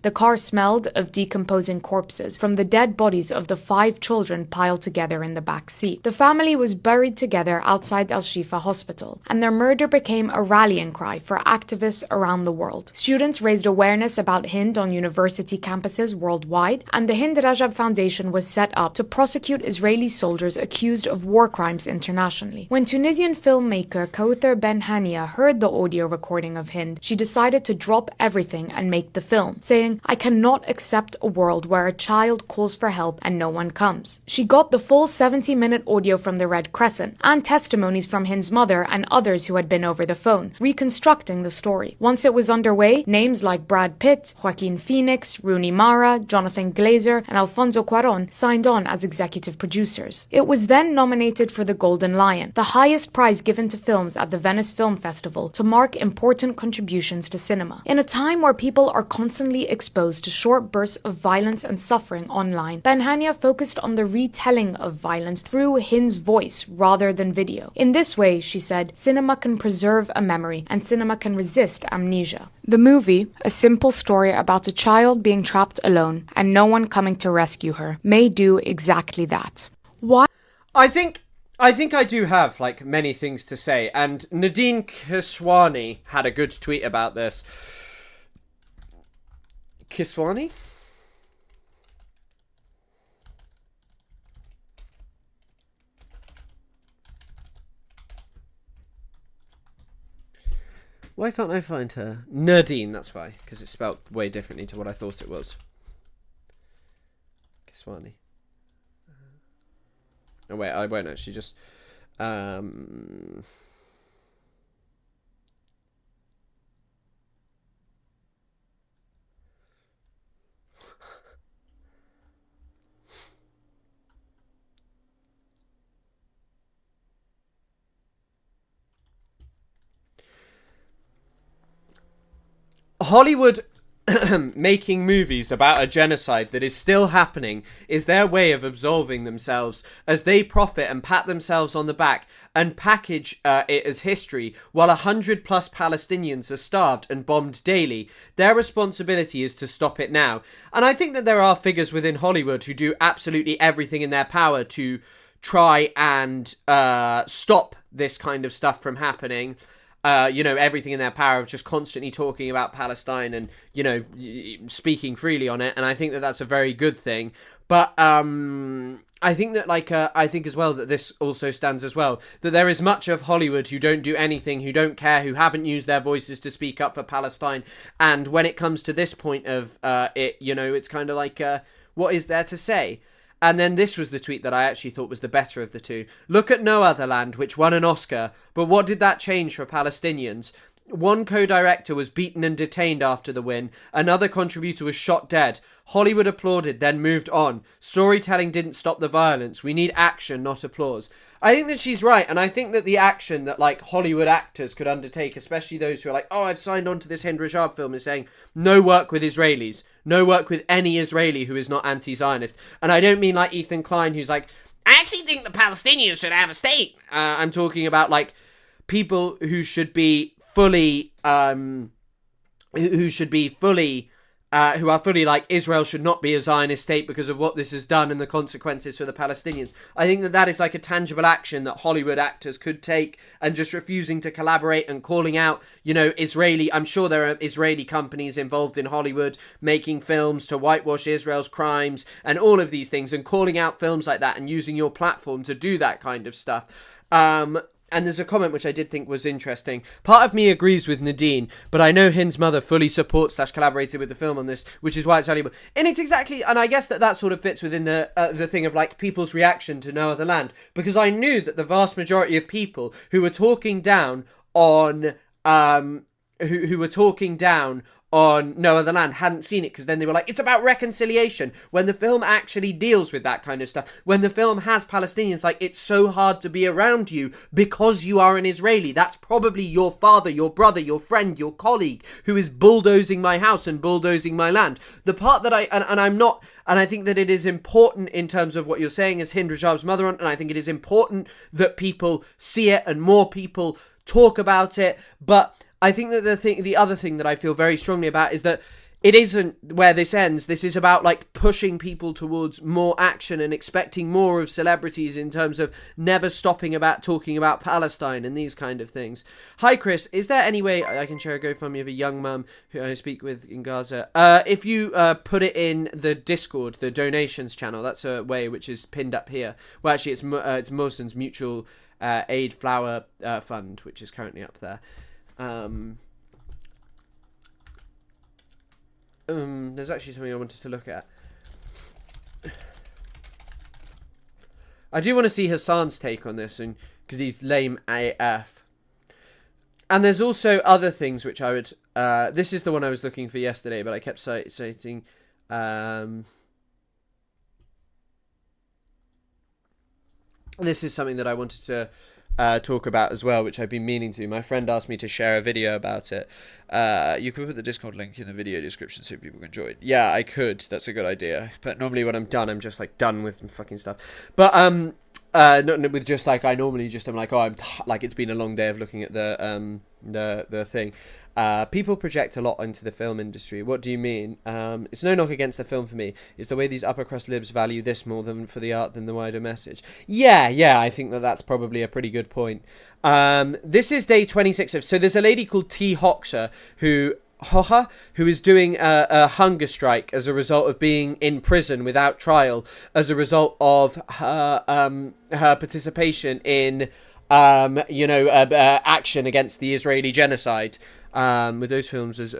The car smelled of decomposing corpses from the dead bodies of the 5 children piled together in the back seat. The family was buried together outside Al Shifa Hospital, and their murder became a rallying cry for activists around the world. Students raised awareness about Hind on university campuses worldwide, and the Hind Rajab Foundation was set up to prosecute Israeli soldiers accused of war crimes internationally. When Tunisian filmmaker Kauthar Ben Hania heard the audio recording of Hind, she decided to drop everything and make the film, saying, "I cannot accept a world where a child calls for help and no one comes." She got the full 70-minute audio from the Red Crescent and testimonies from Hind's mother and others who had been over the phone, reconstructing the story. Once it was underway, names like Brad Pitt, Joaquin Phoenix, Rooney Mara, Jonathan Glazer, and Alfonso Cuarón signed on as executive producers. It was then nominated for the Golden Lion, the highest prize given to films at the Venice Film Festival, to mark important contributions to cinema. In a time where people are constantly exposed to short bursts of violence and suffering online, Ben Hania focused on the retelling of violence through Hind's voice rather than video. In this way, she said, cinema can preserve a memory and cinema can resist amnesia. The movie, a simple story about a child being trapped alone and no one coming to rescue her, may do exactly that. Why? I think I do have like many things to say, and Nadine Kiswani had a good tweet about this. Kiswani? Why can't I find her? Nadine, that's why, because it's spelled way differently to what I thought it was. Kiswani. Oh wait, I won't actually just Hollywood making movies about a genocide that is still happening is their way of absolving themselves as they profit and pat themselves on the back and package it as history while 100+ Palestinians are starved and bombed daily. Their responsibility is to stop it now. And I think that there are figures within Hollywood who do absolutely everything in their power to try and stop this kind of stuff from happening. Everything in their power of just constantly talking about Palestine and, speaking freely on it. And I think that that's a very good thing. But I think that, I think as well that this also stands as well, that there is much of Hollywood who don't do anything, who don't care, who haven't used their voices to speak up for Palestine. And when it comes to this point of it's kind of like, what is there to say? And then this was the tweet that I actually thought was the better of the two. Look at No Other Land, which won an Oscar, but what did that change for Palestinians? One co-director was beaten and detained after the win. Another contributor was shot dead. Hollywood applauded, then moved on. Storytelling didn't stop the violence. We need action, not applause. I think that she's right, and I think that the action that, Hollywood actors could undertake, especially those who are like, oh, I've signed on to this Hind Rajab film, is saying, no work with Israelis. No work with any Israeli who is not anti-Zionist. And I don't mean like Ethan Klein, who's like, I actually think the Palestinians should have a state. I'm talking about, people who should be fully, who are fully like, Israel should not be a Zionist state because of what this has done and the consequences for the Palestinians. I think that is like a tangible action that Hollywood actors could take, and just refusing to collaborate and calling out, I'm sure there are Israeli companies involved in Hollywood making films to whitewash Israel's crimes and all of these things, and calling out films like that and using your platform to do that kind of stuff. And there's a comment which I did think was interesting. Part of me agrees with Nadine, but I know Hind's mother fully supports / collaborated with the film on this, which is why it's valuable. And it's exactly, and I guess that sort of fits within the thing of like people's reaction to No Other Land, because I knew that the vast majority of people who were talking down on who were talking down on No Other Land hadn't seen it, because then they were like, it's about reconciliation, when the film actually deals with that kind of stuff, when the film has Palestinians like, it's so hard to be around you because you are an Israeli. That's probably your father, your brother, your friend, your colleague who is bulldozing my house and bulldozing my land. The part that I think that it is important in terms of what you're saying as Hind Rajab's mother, and I think it is important that people see it and more people talk about it, but I think that the other thing that I feel very strongly about is that it isn't where this ends. This is about like pushing people towards more action and expecting more of celebrities in terms of never stopping about talking about Palestine and these kind of things. Hi Chris, is there any way I can share a GoFundMe of a young mum who I speak with in Gaza? If you put it in the Discord, the donations channel, that's a way which is pinned up here. Well, actually, it's Muslims Mutual Aid Flower Fund, which is currently up there. There's actually something I wanted to look at. I do want to see Hassan's take on this, and because he's lame AF. And there's also other things which I would. This is the one I was looking for yesterday, but I kept citing. This is something that I wanted to talk about as well, which I've been meaning to. My friend asked me to share a video about it. You could put the Discord link in the video description so people can join. Yeah, I could. That's a good idea. But normally when I'm done, I'm just like done with fucking stuff. But not with just like I normally just am like, oh, I'm like it's been a long day of looking at the thing. People project a lot into the film industry. What do you mean? It's no knock against the film for me. It's the way these upper crust libs value this more than for the art than the wider message. Yeah, I think that's probably a pretty good point. This is day 26 of... So there's a lady called T. Hoxha who is doing a hunger strike as a result of being in prison without trial, as a result of her participation in action against the Israeli genocide. With those films as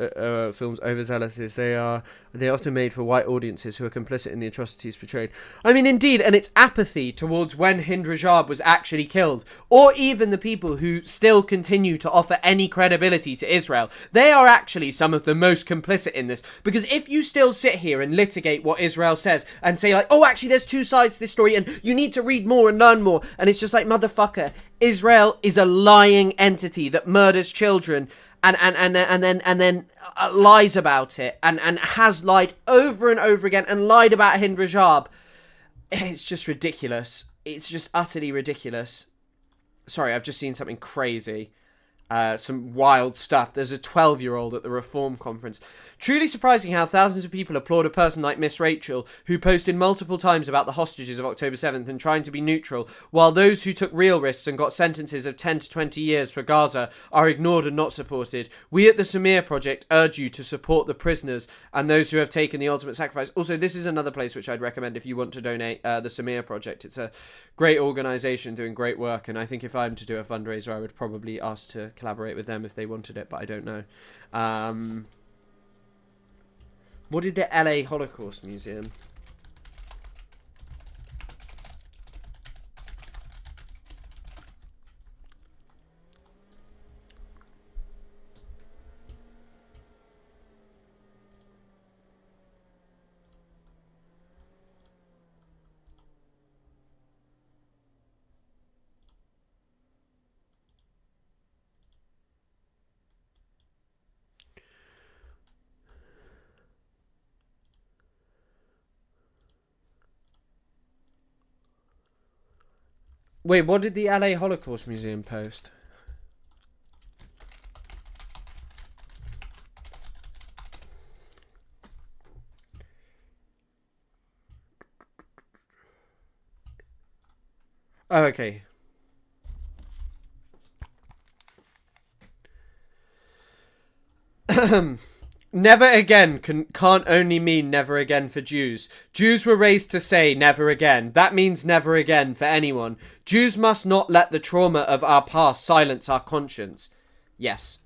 films overzealous as they are often made for white audiences who are complicit in the atrocities portrayed. I mean, indeed, and it's apathy towards when Hind Rajab was actually killed, or even the people who still continue to offer any credibility to Israel. They are actually some of the most complicit in this, because if you still sit here and litigate what Israel says and say like, oh, actually, there's two sides to this story and you need to read more and learn more, and it's just like, motherfucker, Israel is a lying entity that murders children and then lies about it and has lied over and over again and lied about Hind Rajab. It's just ridiculous. It's just utterly ridiculous. Sorry, I've just seen something crazy. Some wild stuff. There's a 12-year-old at the Reform conference. Truly surprising how thousands of people applaud a person like Miss Rachel, who posted multiple times about the hostages of October 7th and trying to be neutral, while those who took real risks and got sentences of 10 to 20 years for Gaza are ignored and not supported. We at the Samir Project urge you to support the prisoners and those who have taken the ultimate sacrifice. Also, this is another place which I'd recommend if you want to donate, the Samir Project. It's a great organisation doing great work, and I think if I'm to do a fundraiser, I would probably ask to collaborate with them if they wanted it, but I don't know. What did the LA Holocaust Museum? Wait, what did the LA Holocaust Museum post? Oh, okay. Never again can't only mean never again for Jews. Jews were raised to say never again. That means never again for anyone. Jews must not let the trauma of our past silence our conscience. Yes.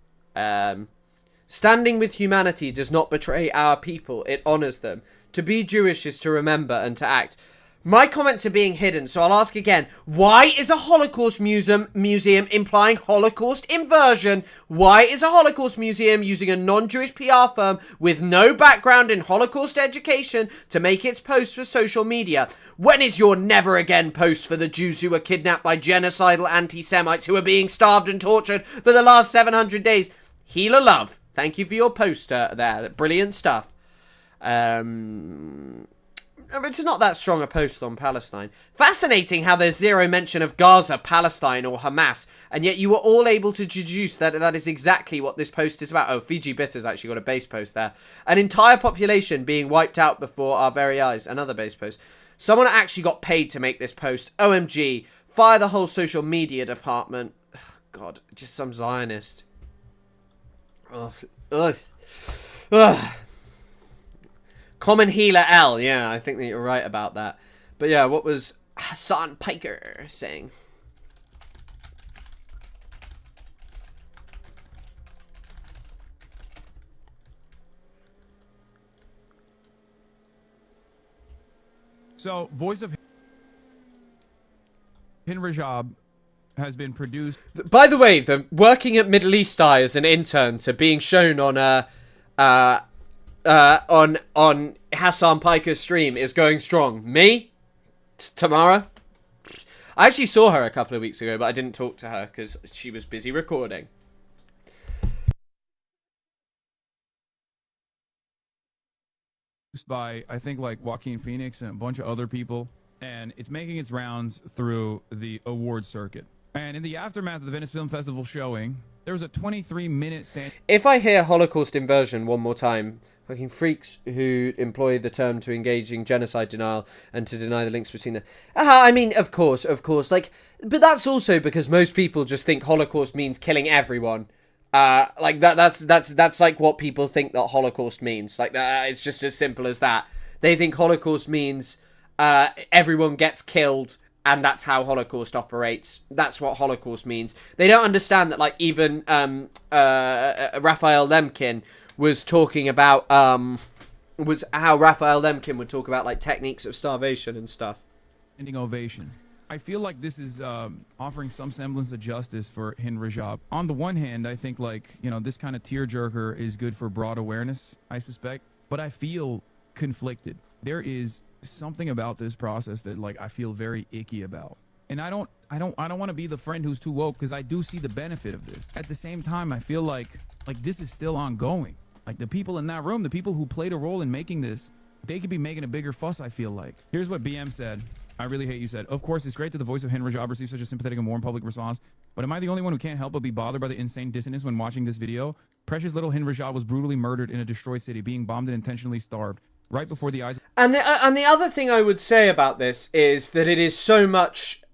Standing with humanity does not betray our people. It honors them. To be Jewish is to remember and to act. My comments are being hidden, so I'll ask again. Why is a Holocaust museum implying Holocaust inversion? Why is a Holocaust museum using a non-Jewish PR firm with no background in Holocaust education to make its post for social media? When is your never again post for the Jews who were kidnapped by genocidal anti-Semites who are being starved and tortured for the last 700 days? Healer Love, thank you for your poster there. Brilliant stuff. It's not that strong a post on Palestine. Fascinating how there's zero mention of Gaza, Palestine, or Hamas, and yet you were all able to deduce that that is exactly what this post is about. Oh, Fiji Bitter's actually got a base post there. An entire population being wiped out before our very eyes. Another base post. Someone actually got paid to make this post. OMG. Fire the whole social media department. Ugh, God, just some Zionist. Ugh. Ugh. Ugh. Common Healer L. Yeah, I think that you're right about that. But yeah, what was Hassan Piker saying? So, Voice of Hind Rajab has been produced. By the way, the working at Middle East Eye as an intern to being shown on on Hassan Piker's stream is going strong. Me? Tamara? I actually saw her a couple of weeks ago, but I didn't talk to her because she was busy recording. By, I think, like Joaquin Phoenix and a bunch of other people. And it's making its rounds through the award circuit. And in the aftermath of the Venice Film Festival showing, there was a 23-minute stand. If I hear Holocaust inversion one more time, fucking freaks who employ the term to engage in genocide denial and to deny the links between them. I mean, of course, like, but that's also because most people just think Holocaust means killing everyone. Like that's like what people think that Holocaust means. Like that, it's just as simple as that. They think Holocaust means everyone gets killed. And that's how Holocaust operates. That's what Holocaust means. They don't understand that, like, even Raphael Lemkin was talking about, was how Raphael Lemkin would talk about, like, techniques of starvation and stuff. Standing ovation. I feel like this is offering some semblance of justice for Hind Rajab. On the one hand, I think, like, you know, this kind of tearjerker is good for broad awareness, I suspect. But I feel conflicted. There is something about this process that, like, I feel very icky about. And I don't want to be the friend who's too woke, because I do see the benefit of this. At the same time, I feel like this is still ongoing. Like, the people in that room, the people who played a role in making this, they could be making a bigger fuss, I feel like. Here's what BM said. I really hate you said. Of course, it's great that the voice of Hind Rajab receives such a sympathetic and warm public response, but am I the only one who can't help but be bothered by the insane dissonance when watching this video? Precious little Hind Rajab was brutally murdered in a destroyed city, being bombed and intentionally starved, right before the eyes. And the other thing I would say about this is that it is so much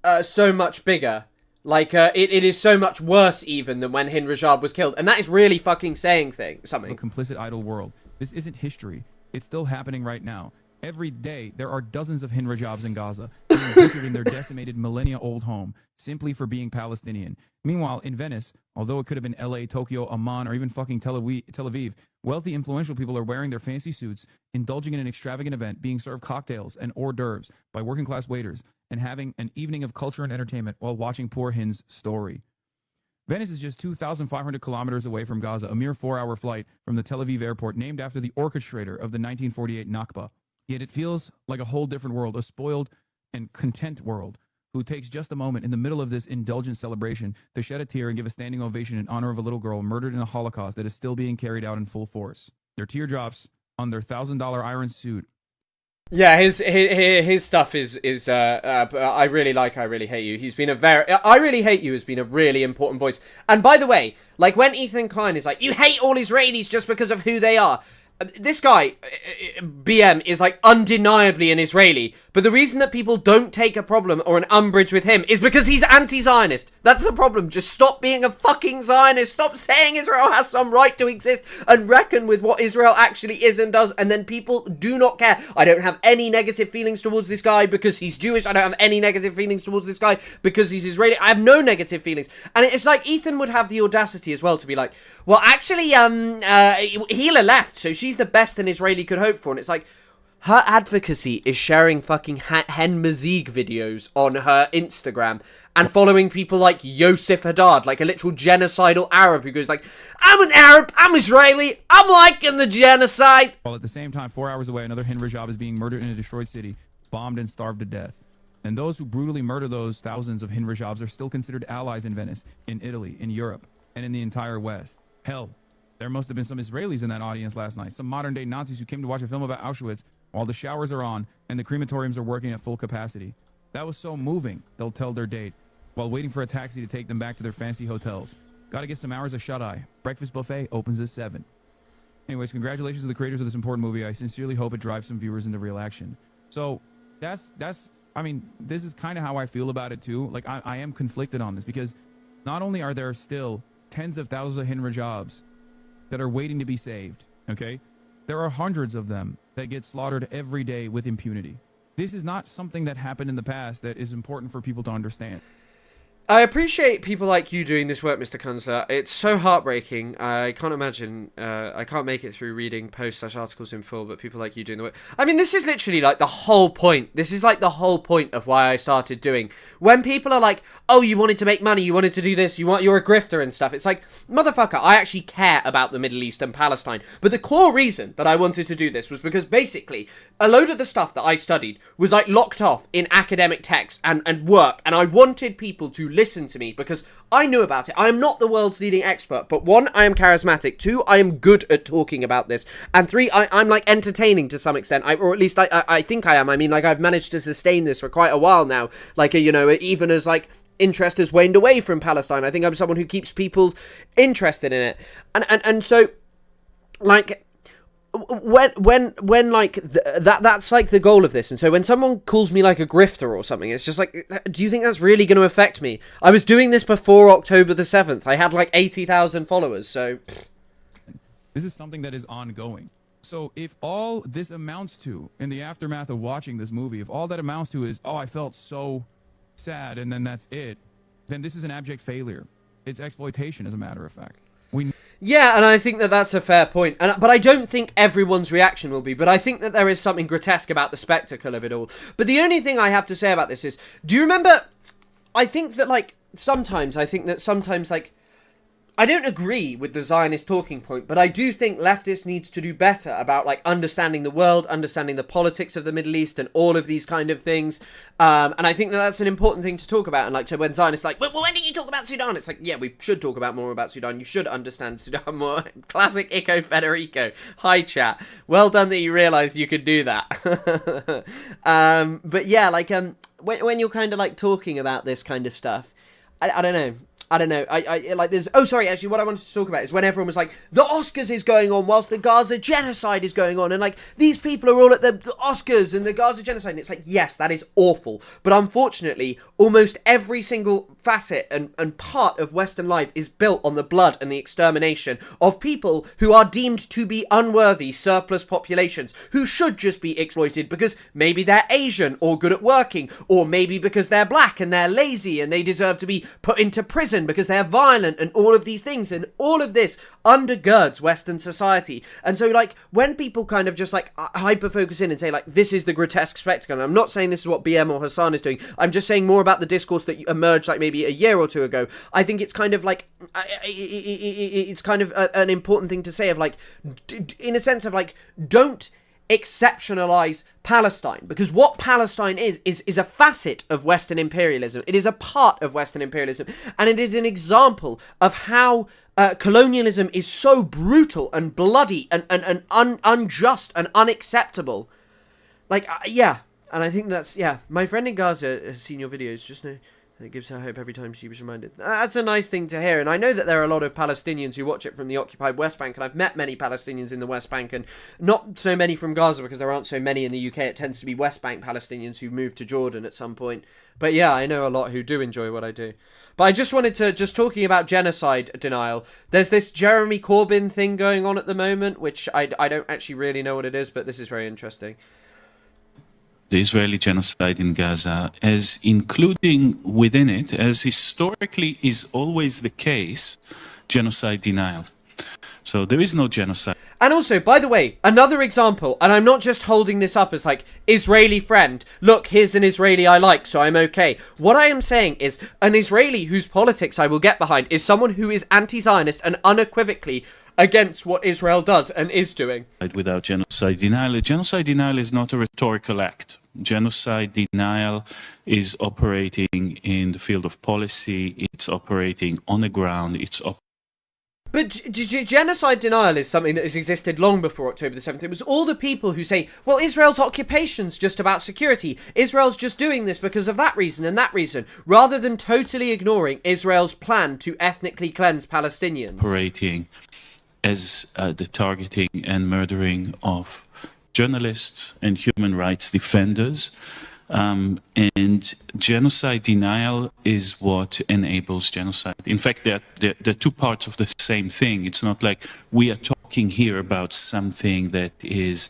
bigger. Like, it is so much worse even than when Hind Rajab was killed. And that is really fucking saying something. A complicit idle world. This isn't history. It's still happening right now. Every day, there are dozens of Hind Rajabs in Gaza being butchered in their decimated millennia-old home simply for being Palestinian. Meanwhile, in Venice, although it could have been LA, Tokyo, Amman, or even fucking Tel Aviv, wealthy, influential people are wearing their fancy suits, indulging in an extravagant event, being served cocktails and hors d'oeuvres by working-class waiters, and having an evening of culture and entertainment while watching poor Hind's story. Venice is just 2,500 kilometers away from Gaza, a mere 4-hour flight from the Tel Aviv airport, named after the orchestrator of the 1948 Nakba. Yet it feels like a whole different world, a spoiled and content world, who takes just a moment in the middle of this indulgent celebration to shed a tear and give a standing ovation in honor of a little girl murdered in a Holocaust that is still being carried out in full force. Their teardrops on their $1,000 iron suit. Yeah, his stuff is I really like I Really Hate You. He's been I Really Hate You has been a really important voice. And by the way, like when Ethan Klein is like, you hate all Israelis just because of who they are. this guy, BM, is like undeniably an Israeli, but the reason that people don't take a problem or an umbrage with him is because he's anti-Zionist. That's the problem. Just stop being a fucking Zionist. Stop saying Israel has some right to exist and reckon with what Israel actually is and does, and then people do not care. I don't have any negative feelings towards this guy because he's Jewish. I don't have any negative feelings towards this guy because he's Israeli. I have no negative feelings. And it's like Ethan would have the audacity as well to be like, well, actually, Hila left, so she's the best an Israeli could hope for. And it's like, her advocacy is sharing fucking Hen Mazig videos on her Instagram and following people like Yosef Haddad, like a literal genocidal Arab who goes like, I'm an Arab, I'm Israeli, I'm liking the genocide. While at the same time, 4 hours away, another Hind Rajab is being murdered in a destroyed city, bombed and starved to death. And those who brutally murder those thousands of Hind Rajabs are still considered allies in Venice, in Italy, in Europe, and in the entire West. Hell, there must have been some Israelis in that audience last night, some modern-day Nazis who came to watch a film about Auschwitz while the showers are on and the crematoriums are working at full capacity. That was so moving, they'll tell their date, while waiting for a taxi to take them back to their fancy hotels. Gotta get some hours of shut-eye. Breakfast buffet opens at 7. Anyways, congratulations to the creators of this important movie. I sincerely hope it drives some viewers into real action. So, I mean, this is kind of how I feel about it too. Like, I am conflicted on this because not only are there still tens of thousands of Hind Rajabs that are waiting to be saved, okay? There are hundreds of them that get slaughtered every day with impunity. This is not something that happened in the past that is important for people to understand. I appreciate people like you doing this work, Mr. Kunzler. It's so heartbreaking. I can't imagine, I can't make it through reading post/articles in full, but people like you doing the work. I mean, this is literally like the whole point. This is like the whole point of why I started doing. When people are like, oh, you wanted to make money, you wanted to do this, you're a grifter and stuff. It's like, motherfucker, I actually care about the Middle East and Palestine. But the core reason that I wanted to do this was because basically a load of the stuff that I studied was like locked off in academic texts and work. And I wanted people to listen to me because I knew about it. I am not the world's leading expert, but 1, I am charismatic. 2, I am good at talking about this. And 3, I'm like entertaining to some extent, or at least I think I am. I mean, like, I've managed to sustain this for quite a while now. Like, you know, even as like interest has waned away from Palestine, I think I'm someone who keeps people interested in it. And so, like, when like that's like the goal of this. And so when someone calls me like a grifter or something, it's just like, do you think that's really going to affect me? I was doing this before October the 7th. I had like 80,000 followers, so this is something that is ongoing. So if all this amounts to, in the aftermath of watching this movie, if all that amounts to is, oh, I felt so sad, and then that's it, then this is an abject failure. It's exploitation, as a matter of fact. Yeah, and I think that that's a fair point. But I don't think everyone's reaction will be. But I think that there is something grotesque about the spectacle of it all. But the only thing I have to say about this is, do you remember, I think that, like, sometimes, like, I don't agree with the Zionist talking point, but I do think leftists needs to do better about, like, understanding the world, understanding the politics of the Middle East and all of these kind of things. And I think that that's an important thing to talk about. And, like, so when Zionists are like, well, when did you talk about Sudan? It's like, yeah, we should talk about more about Sudan. You should understand Sudan more. Classic Ico Federico. Hi, chat. Well done that you realised you could do that. But yeah, like, when you're kind of, like, talking about this kind of stuff, I don't know. I like there's, oh sorry, actually what I wanted to talk about is when everyone was like, the Oscars is going on whilst the Gaza genocide is going on, and like these people are all at the Oscars and the Gaza genocide, and it's like, yes, that is awful, but unfortunately almost every single facet and part of Western life is built on the blood and the extermination of people who are deemed to be unworthy surplus populations who should just be exploited because maybe they're Asian or good at working, or maybe because they're black and they're lazy and they deserve to be put into prison because they're violent, and all of these things, and all of this undergirds Western society. And so, like, when people kind of just like hyper focus in and say like, this is the grotesque spectacle, and I'm not saying this is what BM or Hassan is doing, I'm just saying more about the discourse that emerged like maybe a year or two ago. I think it's kind of like it's kind of an important thing to say, of like, in a sense of like, don't exceptionalize Palestine, because what Palestine is a facet of Western imperialism. It is a part of Western imperialism, and it is an example of how colonialism is so brutal and bloody and unjust and unacceptable. Like, yeah, and I think that's, yeah, my friend in Gaza has seen your videos just now. It gives her hope every time she was reminded. That's a nice thing to hear, and I know that there are a lot of Palestinians who watch it from the occupied West Bank, and I've met many Palestinians in the West Bank, and not so many from Gaza, because there aren't so many in the UK. It tends to be West Bank Palestinians who moved to Jordan at some point. But yeah, I know a lot who do enjoy what I do. But I just wanted to, just talking about genocide denial, there's this Jeremy Corbyn thing going on at the moment, which I don't actually really know what it is, but this is very interesting. The Israeli genocide in Gaza, as including within it, as historically is always the case, genocide denial. So there is no genocide. And also, by the way, another example, and I'm not just holding this up as like, Israeli friend, look, here's an Israeli I like, so I'm okay. What I am saying is, an Israeli whose politics I will get behind is someone who is anti-Zionist and unequivocally against what Israel does and is doing. Without genocide denial is not a rhetorical act. Genocide denial is operating in the field of policy, it's operating on the ground, But genocide denial is something that has existed long before October the 7th. It was all the people who say, well, Israel's occupation's just about security. Israel's just doing this because of that reason and that reason, rather than totally ignoring Israel's plan to ethnically cleanse Palestinians. Operating as the targeting and murdering of journalists and human rights defenders. And genocide denial is what enables genocide. In fact, they're two parts of the same thing. It's not like we are talking here about something that is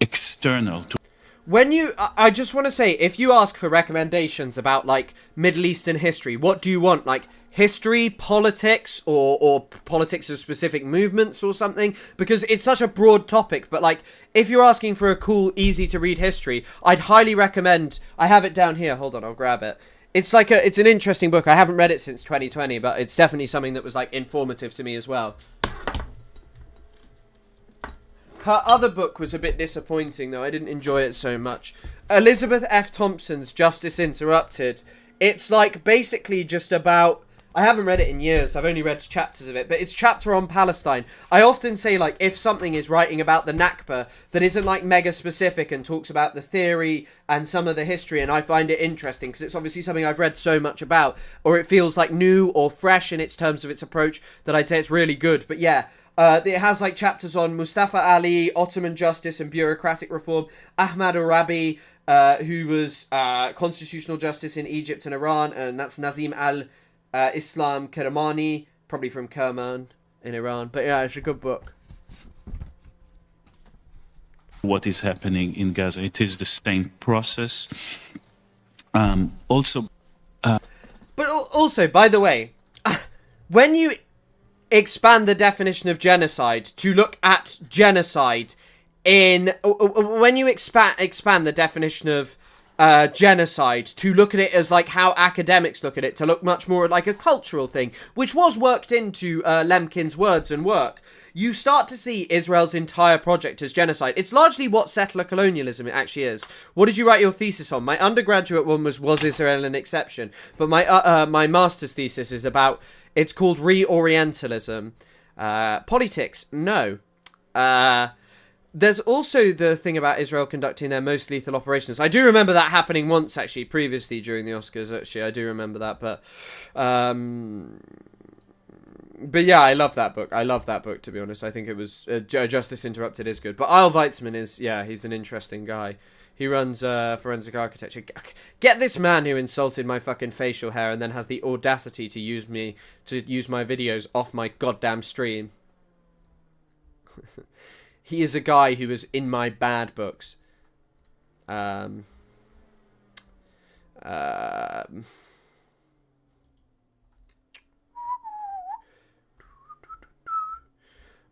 external to. When you, I just want to say, if you ask for recommendations about, like, Middle Eastern history, what do you want? Like, history, politics, or politics of specific movements or something? Because it's such a broad topic, but, like, if you're asking for a cool, easy-to-read history, I'd highly recommend, I have it down here, hold on, I'll grab it. It's like it's an interesting book. I haven't read it since 2020, but it's definitely something that was, like, informative to me as well. Her other book was a bit disappointing, though. I didn't enjoy it so much. Elizabeth F. Thompson's Justice Interrupted. It's, like, basically just about... I haven't read it in years. I've only read chapters of it. But it's chapter on Palestine. I often say, like, if something is writing about the Nakba that isn't, like, mega-specific and talks about the theory and some of the history, and I find it interesting because it's obviously something I've read so much about, or it feels, like, new or fresh in its terms of its approach, that I'd say it's really good. But, yeah... it has like chapters on Mustafa Ali, Ottoman justice and bureaucratic reform, Ahmad Arabi, who was constitutional justice in Egypt and Iran, and that's Nazim al-Islam Kermani, probably from Kerman in Iran. But yeah, it's a good book. What is happening in Gaza? It is the same process. But also, by the way, when you expand the definition of genocide to look at genocide in... When you expand the definition of genocide to look at it as like how academics look at it, to look much more like a cultural thing, which was worked into Lemkin's words and work, you start to see Israel's entire project as genocide. It's largely what settler colonialism it actually is. What did you write your thesis on? My undergraduate one was Israel an exception? But my master's thesis is about... It's called Reorientalism. Politics, no. There's also the thing about Israel conducting their most lethal operations. I do remember that happening once, actually, previously during the Oscars, actually. I do remember that, but yeah, I love that book. I love that book, to be honest. I think it was... Justice Interrupted is good. But Isle Weitzman is, yeah, he's an interesting guy. He runs forensic architecture. Get this man who insulted my fucking facial hair and then has the audacity to use my videos off my goddamn stream. He is a guy who was in my bad books.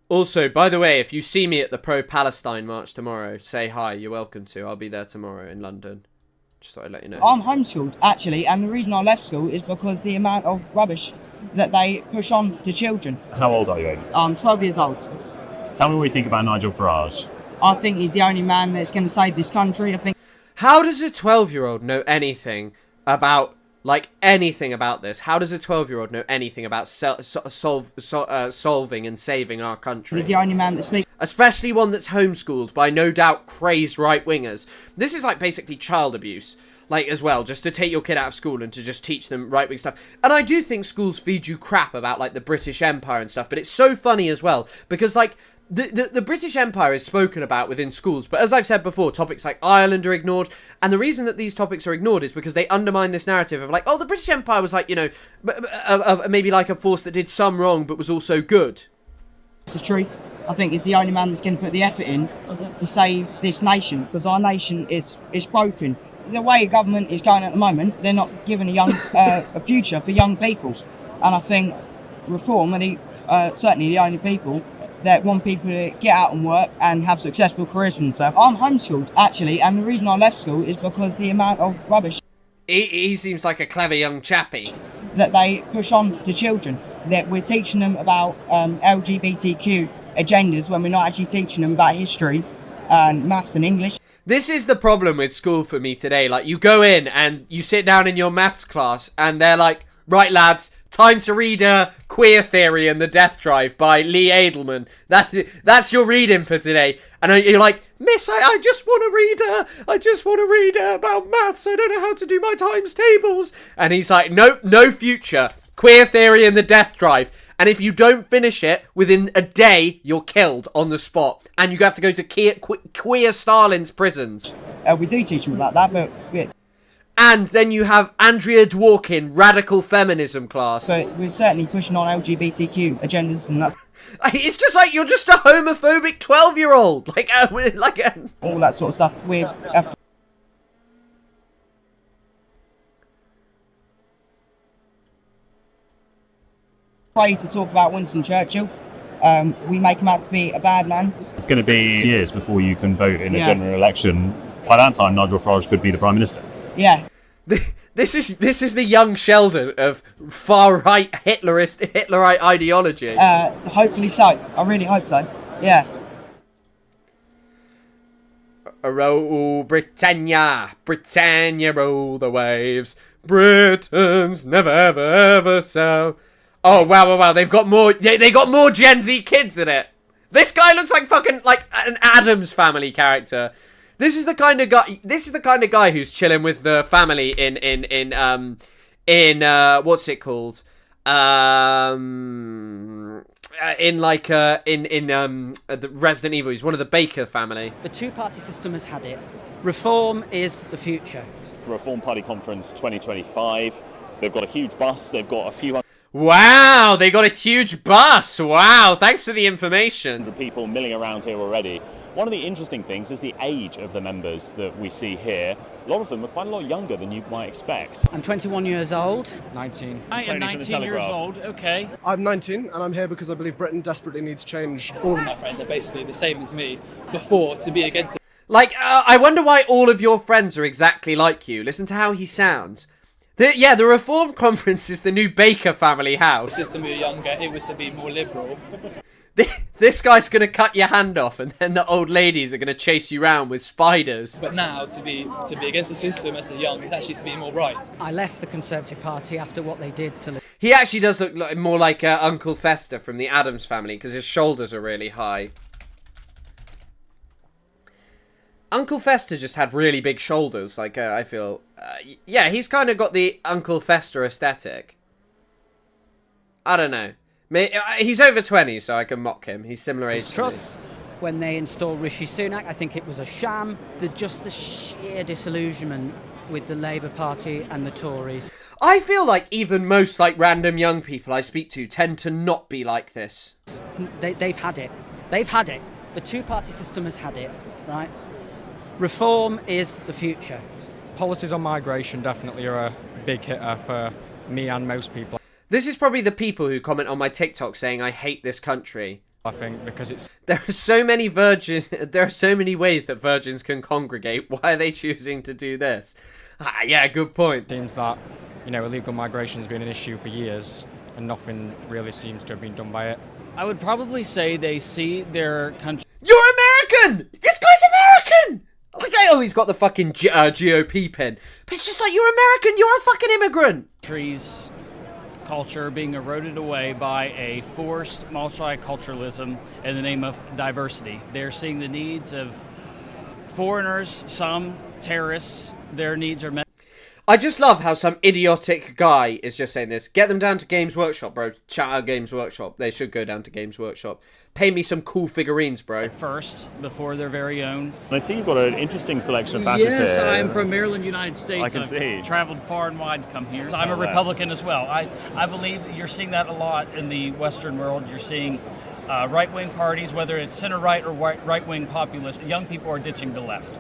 Also, by the way, if you see me at the pro-Palestine march tomorrow, say hi. You're welcome to. I'll be there tomorrow in London. Just thought I'd let you know. I'm homeschooled, actually, and the reason I left school is because the amount of rubbish that they push on to children. How old are you? I'm 12 years old. Tell me what you think about Nigel Farage. I think he's the only man that's going to save this country. I think. How does a 12-year-old know anything about... Like, anything about this? How does a 12-year-old know anything about solving and saving our country? He's the only man that speaks. Especially one that's homeschooled by no doubt crazed right-wingers. This is like basically child abuse. like, as well, just to take your kid out of school and to just teach them right-wing stuff. And I do think schools feed you crap about, like, the British Empire and stuff, but it's so funny as well, because, like, the British Empire is spoken about within schools, but as I've said before, topics like Ireland are ignored, and the reason that these topics are ignored is because they undermine this narrative of, like, oh, the British Empire was, like, you know, maybe, like, a force that did some wrong, but was also good. It's the truth. I think it's the only man that's going to put the effort in to save this nation, because our nation is broken. The way government is going at the moment, they're not giving a future for young people. And I think Reform are certainly the only people that want people to get out and work and have successful careers for themselves. I'm homeschooled, actually, and the reason I left school is because the amount of rubbish... He seems like a clever young chappie. ...that they push on to children. That we're teaching them about LGBTQ agendas when we're not actually teaching them about history and maths and English. This is the problem with school for me today. Like, you go in and you sit down in your maths class and they're like, right, lads, time to read Queer Theory and the Death Drive by Lee Edelman. That's your reading for today. And you're like, miss, I just want to read about maths. I don't know how to do my times tables. And he's like, nope, no future. Queer Theory and the Death Drive. And if you don't finish it within a day, you're killed on the spot. And you have to go to queer Stalin's prisons. We do teach them about that, but... Yeah. And then you have Andrea Dworkin, radical feminism class. So we're certainly pushing on LGBTQ agendas and that. It's just like you're just a homophobic 12-year-old. All that sort of stuff. We're... afraid to talk about Winston Churchill. We make him out to be a bad man. It's going to be years before you can vote in a general election. By that time, Nigel Farage could be the Prime Minister. Yeah. This is the young Sheldon of far-right Hitlerite ideology. Hopefully so. I really hope so. Yeah. Roll Britannia, Britannia, roll the waves. Britons never ever ever sail. Oh wow! They've got more. They got more Gen Z kids in it. This guy looks like fucking like an Addams Family character. This is the kind of guy who's chilling with the family in what's it called? The Resident Evil. He's one of the Baker family. The two-party system has had it. Reform is the future. Reform Party Conference 2025. They've got a huge bus. They've got a few hundred. Wow, they got a huge bus. Wow, thanks for the information. People milling around here already. One of the interesting things is the age of the members that we see here. A lot of them are quite a lot younger than you might expect. I'm 21 years old. 19. I am 19 years old, okay. I'm 19 and I'm here because I believe Britain desperately needs change. All of my friends are basically the same as me before to be against it. Like, I wonder why all of your friends are exactly like you. Listen to how he sounds. The Reform Conference is the new Baker family house. Just when we were younger, it was to be more liberal. This guy's going to cut your hand off and then the old ladies are going to chase you around with spiders. But now, to be against the system as a young, it's actually to be more right. I left the Conservative Party after what they did to... He actually does look more like Uncle Fester from the Addams Family because his shoulders are really high. Uncle Fester just had really big shoulders, like, I feel... yeah, he's kind of got the Uncle Fester aesthetic. I don't know. He's over 20, so I can mock him. He's similar age to me. When they installed Rishi Sunak, I think it was a sham. Just the sheer disillusionment with the Labour Party and the Tories. I feel like even most, like, random young people I speak to tend to not be like this. They've had it. They've had it. The two-party system has had it, right? Reform is the future. Policies on migration definitely are a big hitter for me and most people. This is probably the people who comment on my TikTok saying I hate this country. I think because there are so many ways that virgins can congregate. Why are they choosing to do this? Yeah, good point. Seems that, illegal migration has been an issue for years and nothing really seems to have been done by it. I would probably say they see their country... You're American! This guy's American! Like, he's got the fucking GOP pin. But it's just like, you're American, you're a fucking immigrant! Country's culture being eroded away by a forced multiculturalism in the name of diversity. They're seeing the needs of foreigners, some terrorists, their needs are met. I just love how some idiotic guy is just saying this. Get them down to Games Workshop, bro. Shout out Games Workshop. They should go down to Games Workshop. Pay me some cool figurines, bro. First, before their very own. I see you've got an interesting selection of badges here. Yes, I'm from Maryland, United States. I can see. I've traveled far and wide to come here. So I'm a Republican as well. I believe that you're seeing that a lot in the Western world. You're seeing right-wing parties, whether it's center-right or right-wing populist. Young people are ditching the left.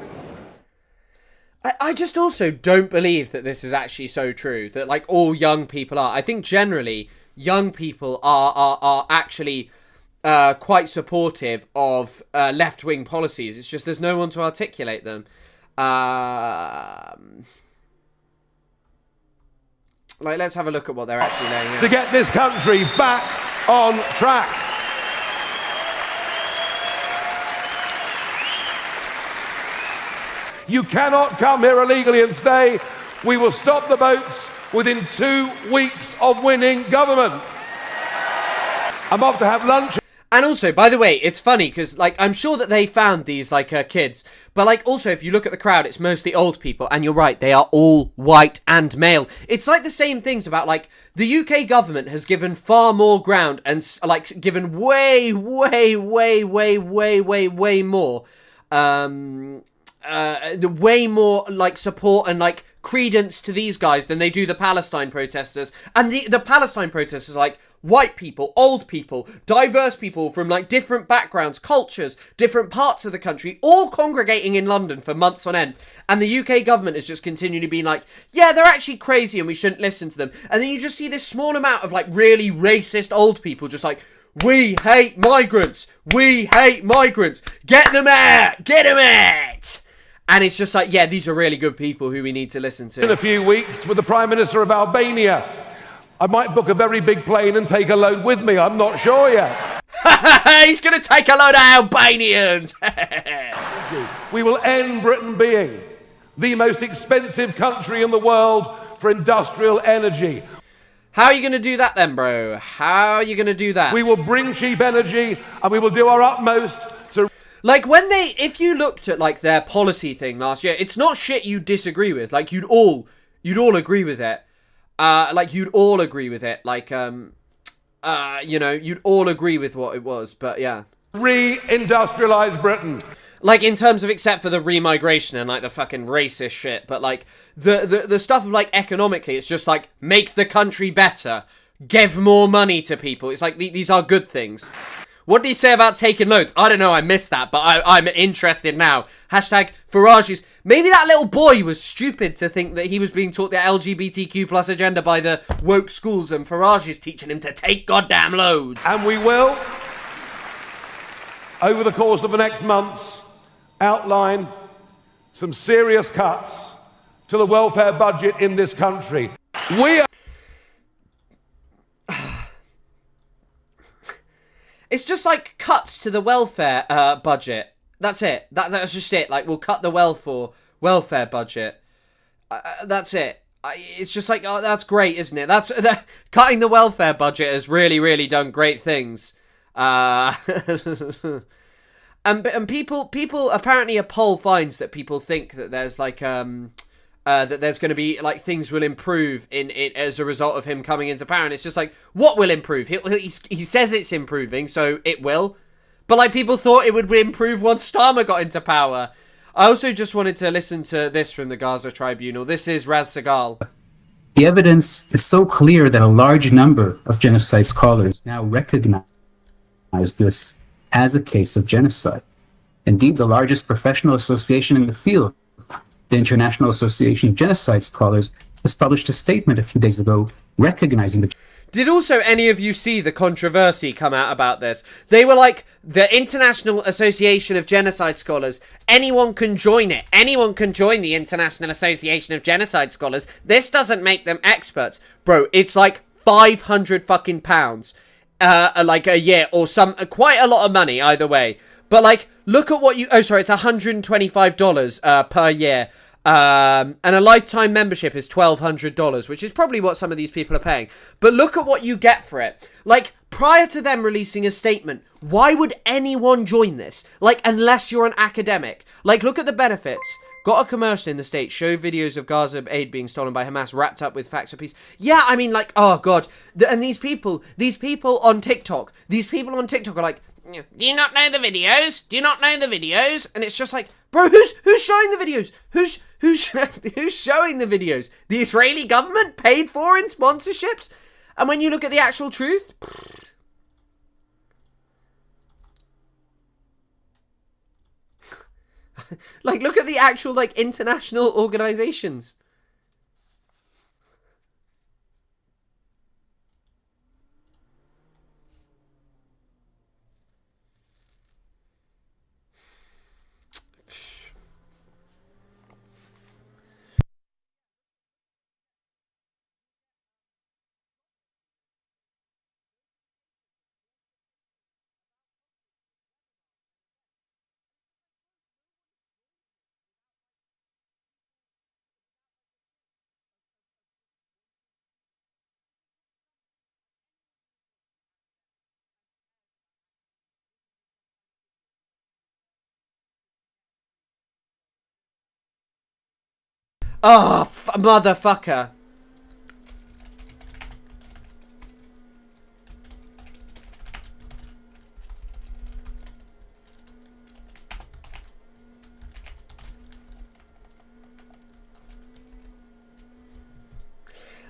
I just also don't believe that this is actually so true, that like all young people are. I think generally young people are actually quite supportive of left-wing policies. It's just there's no one to articulate them. Like, let's have a look at what they're actually laying out. To get this country back on track. You cannot come here illegally and stay. We will stop the boats within 2 weeks of winning government. I'm off to have lunch. And also, by the way, it's funny because, like, I'm sure that they found these, like, kids. But, like, also, if you look at the crowd, it's mostly old people. And you're right, they are all white and male. It's like the same things about, like, the UK government has given far more ground and, like, given way more, way more, like, support and, like, credence to these guys than they do the Palestine protesters. And the Palestine protesters are, like, white people, old people, diverse people from, like, different backgrounds, cultures, different parts of the country, all congregating in London for months on end. And the UK government is just continually being like, yeah, they're actually crazy and we shouldn't listen to them. And then you just see this small amount of, like, really racist old people just like, we hate migrants, we hate migrants, get them out, get them out. And it's just like, yeah, these are really good people who we need to listen to. In a few weeks with the Prime Minister of Albania. I might book a very big plane and take a load with me. I'm not sure yet. He's going to take a load of Albanians. We will end Britain being the most expensive country in the world for industrial energy. How are you going to do that then, bro? How are you going to do that? We will bring cheap energy and we will do our utmost to... Like, if you looked at, like, their policy thing last year, it's not shit you disagree with. Like, you'd all agree with it. Like, you'd all agree with it. Like, you know, you'd all agree with what it was. But, yeah. Re-industrialize Britain. Like, in terms of, except for the remigration and, like, the fucking racist shit. But, like, the stuff of, like, economically, it's just, like, make the country better. Give more money to people. It's like, these are good things. What did he say about taking loads? I don't know, I missed that, but I'm interested now. Hashtag Farage's... Maybe that little boy was stupid to think that he was being taught the LGBTQ plus agenda by the woke schools, and Farage is teaching him to take goddamn loads. And we will, over the course of the next months, outline some serious cuts to the welfare budget in this country. We are... It's just like cuts to the welfare budget. That's it. That's just it. Like, we'll cut the welfare budget. That's it. It's just like, oh, that's great, isn't it? Cutting the welfare budget has really, really done great things. And people apparently a poll finds that people think that there's like that there's going to be like things will improve in it as a result of him coming into power. And it's just like, what will improve? He says it's improving, so it will. But like, people thought it would improve once Starmer got into power. I also just wanted to listen to this from the Gaza Tribunal. This is Raz Sagal. The evidence is so clear that a large number of genocide scholars now recognize this as a case of genocide. Indeed, the largest professional association in the field, the International Association of Genocide Scholars, has published a statement a few days ago recognizing the... Did also any of you see the controversy come out about this? They were like, the International Association of Genocide Scholars, anyone can join it. Anyone can join the International Association of Genocide Scholars. This doesn't make them experts. Bro, it's like 500 fucking pounds, like a year, or quite a lot of money either way. But like, look at what it's $125 per year. And a lifetime membership is $1,200, which is probably what some of these people are paying. But look at what you get for it. Like, prior to them releasing a statement, why would anyone join this? Like, unless you're an academic. Like, look at the benefits. got a commercial in the States, show videos of Gaza aid being stolen by Hamas wrapped up with facts of peace. Yeah, I mean, like, oh god. And these people on TikTok are like, do you not know the videos? Do you not know the videos? And it's just like, bro, who's showing the videos? Who's showing the videos? The Israeli government paid for in sponsorships? And when you look at the actual truth, like, look at the actual, like, international organizations. Oh, motherfucker.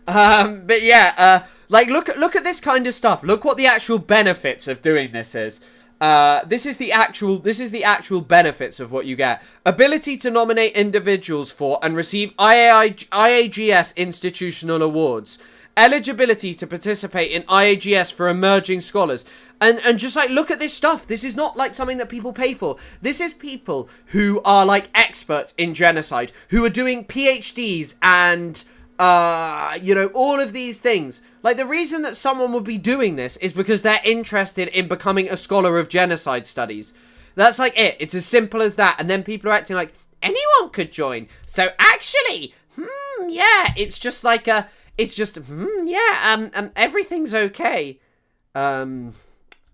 But yeah, like, look at this kind of stuff. Look what the actual benefits of doing this is. This is the actual benefits of what you get. Ability to nominate individuals for and receive IAGS institutional awards. Eligibility to participate in IAGS for emerging scholars. And just, like, look at this stuff. This is not, like, something that people pay for. This is people who are, like, experts in genocide, who are doing PhDs and, you know, all of these things. Like, the reason that someone would be doing this is because they're interested in becoming a scholar of genocide studies. That's, like, it. It's as simple as that. And then people are acting like, anyone could join. So, actually, yeah, it's just like a... It's just, yeah, everything's okay. Oh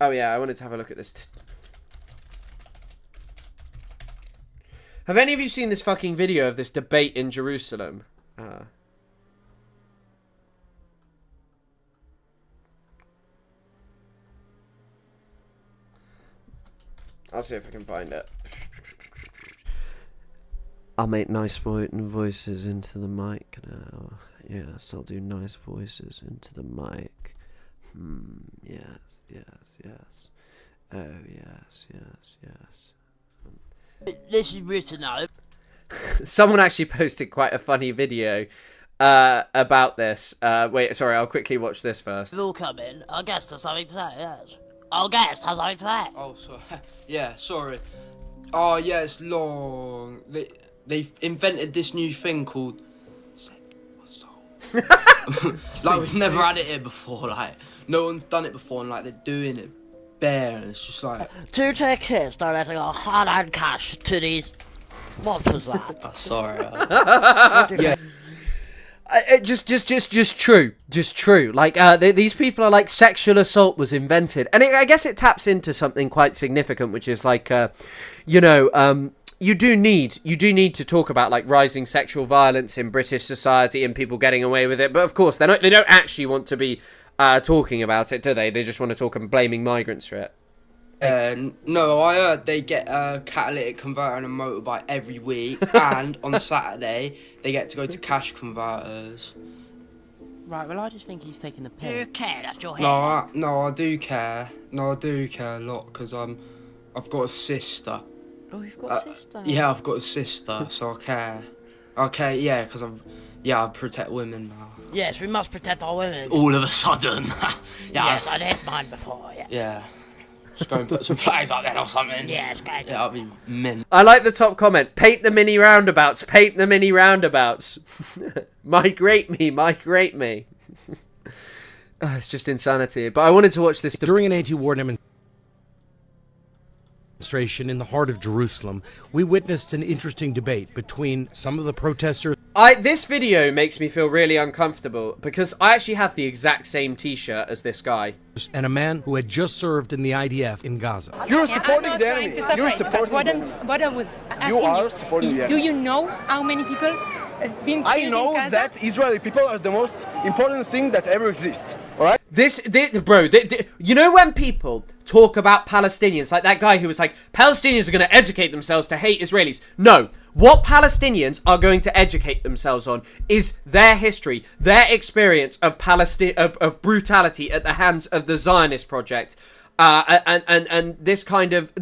yeah, I wanted to have a look at this. Have any of you seen this fucking video of this debate in Jerusalem? I'll see if I can find it. I'll make nice voices into the mic now. Yes, I'll do nice voices into the mic. Yes, yes, yes. Oh, yes, yes, yes. This is written out. Someone actually posted quite a funny video about this. Wait, sorry, I'll quickly watch this first. Will come in. Our guest has something to say, yes. Our guest has something to say. Oh, sorry. Yeah, sorry. Oh, yeah, it's long. They've invented this new thing called... like, we've never had it here before, like, no one's done it before, and, like, they're doing it bare, and it's just like... 2 kids donating our hard-earned cash to these... What was that? Oh, sorry. Yeah. Just true. Like, these people are like, sexual assault was invented. And I guess it taps into something quite significant, which is like, you know, you do need to talk about, like, rising sexual violence in British society and people getting away with it. But of course, they don't actually want to be talking about it, do they? They just want to talk and blaming migrants for it. No, I heard they get a catalytic converter and a motorbike every week, and on Saturday they get to go to cash converters. Right, well, I just think he's taking the piss. Do you care? That's your hair. No, I do care. No, I do care a lot, because I've got a sister. Oh, you've got a sister? Yeah, I've got a sister, so I care. Okay, yeah, because I protect women now. Yes, we must protect our women. All of a sudden. Yes, I'd hit mine before, yes. Yeah. Just go and put some flags up there or something. Yes, go. Yeah, I'll be mint. I like the top comment. Paint the mini roundabouts. Paint the mini roundabouts. Migrate me. Oh, it's just insanity. But I wanted to watch this. During an anti-war demonstration in the heart of Jerusalem, we witnessed an interesting debate between some of the protesters. This video makes me feel really uncomfortable because I actually have the exact same t-shirt as this guy. And a man who had just served in the IDF in Gaza. You're supporting the enemy. You're supporting what I was asking you are supporting the enemy. Do you know how many people have been killed I know in Gaza? that Israeli people are the most important thing that ever exists. All right? Bro, you know when people talk about Palestinians, like that guy who was like, Palestinians are going to educate themselves to hate Israelis. No, what Palestinians are going to educate themselves on is their history, their experience of of brutality at the hands of the Zionist project. And this kind of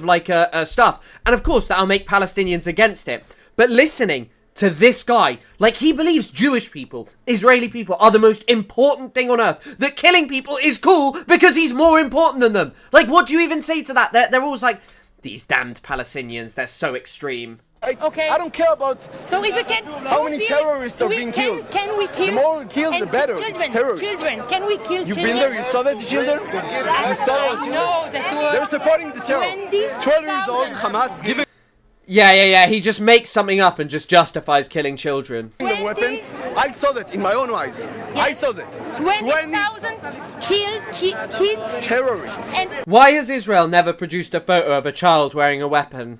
like stuff. And of course, that'll make Palestinians against it. But listening to this guy, like, he believes Jewish people, Israeli people are the most important thing on earth, that killing people is cool because he's more important than them. Like, what do you even say to that? They're always like, these damned Palestinians, they're so extreme. Okay. I don't care about so if you can, how many terrorists are being killed. Can we kill? The more killed, the better. Children, Terrorists. children. Can we kill You've children? been there. You saw that children. You saw that. No, that they're supporting the terror. 12 years old, Hamas giving. Yeah. He just makes something up and just justifies killing children. The weapons. I saw that in my own eyes. Yes. I saw that. 20,000 killed kids. Terrorists. Why has Israel never produced a photo of a child wearing a weapon?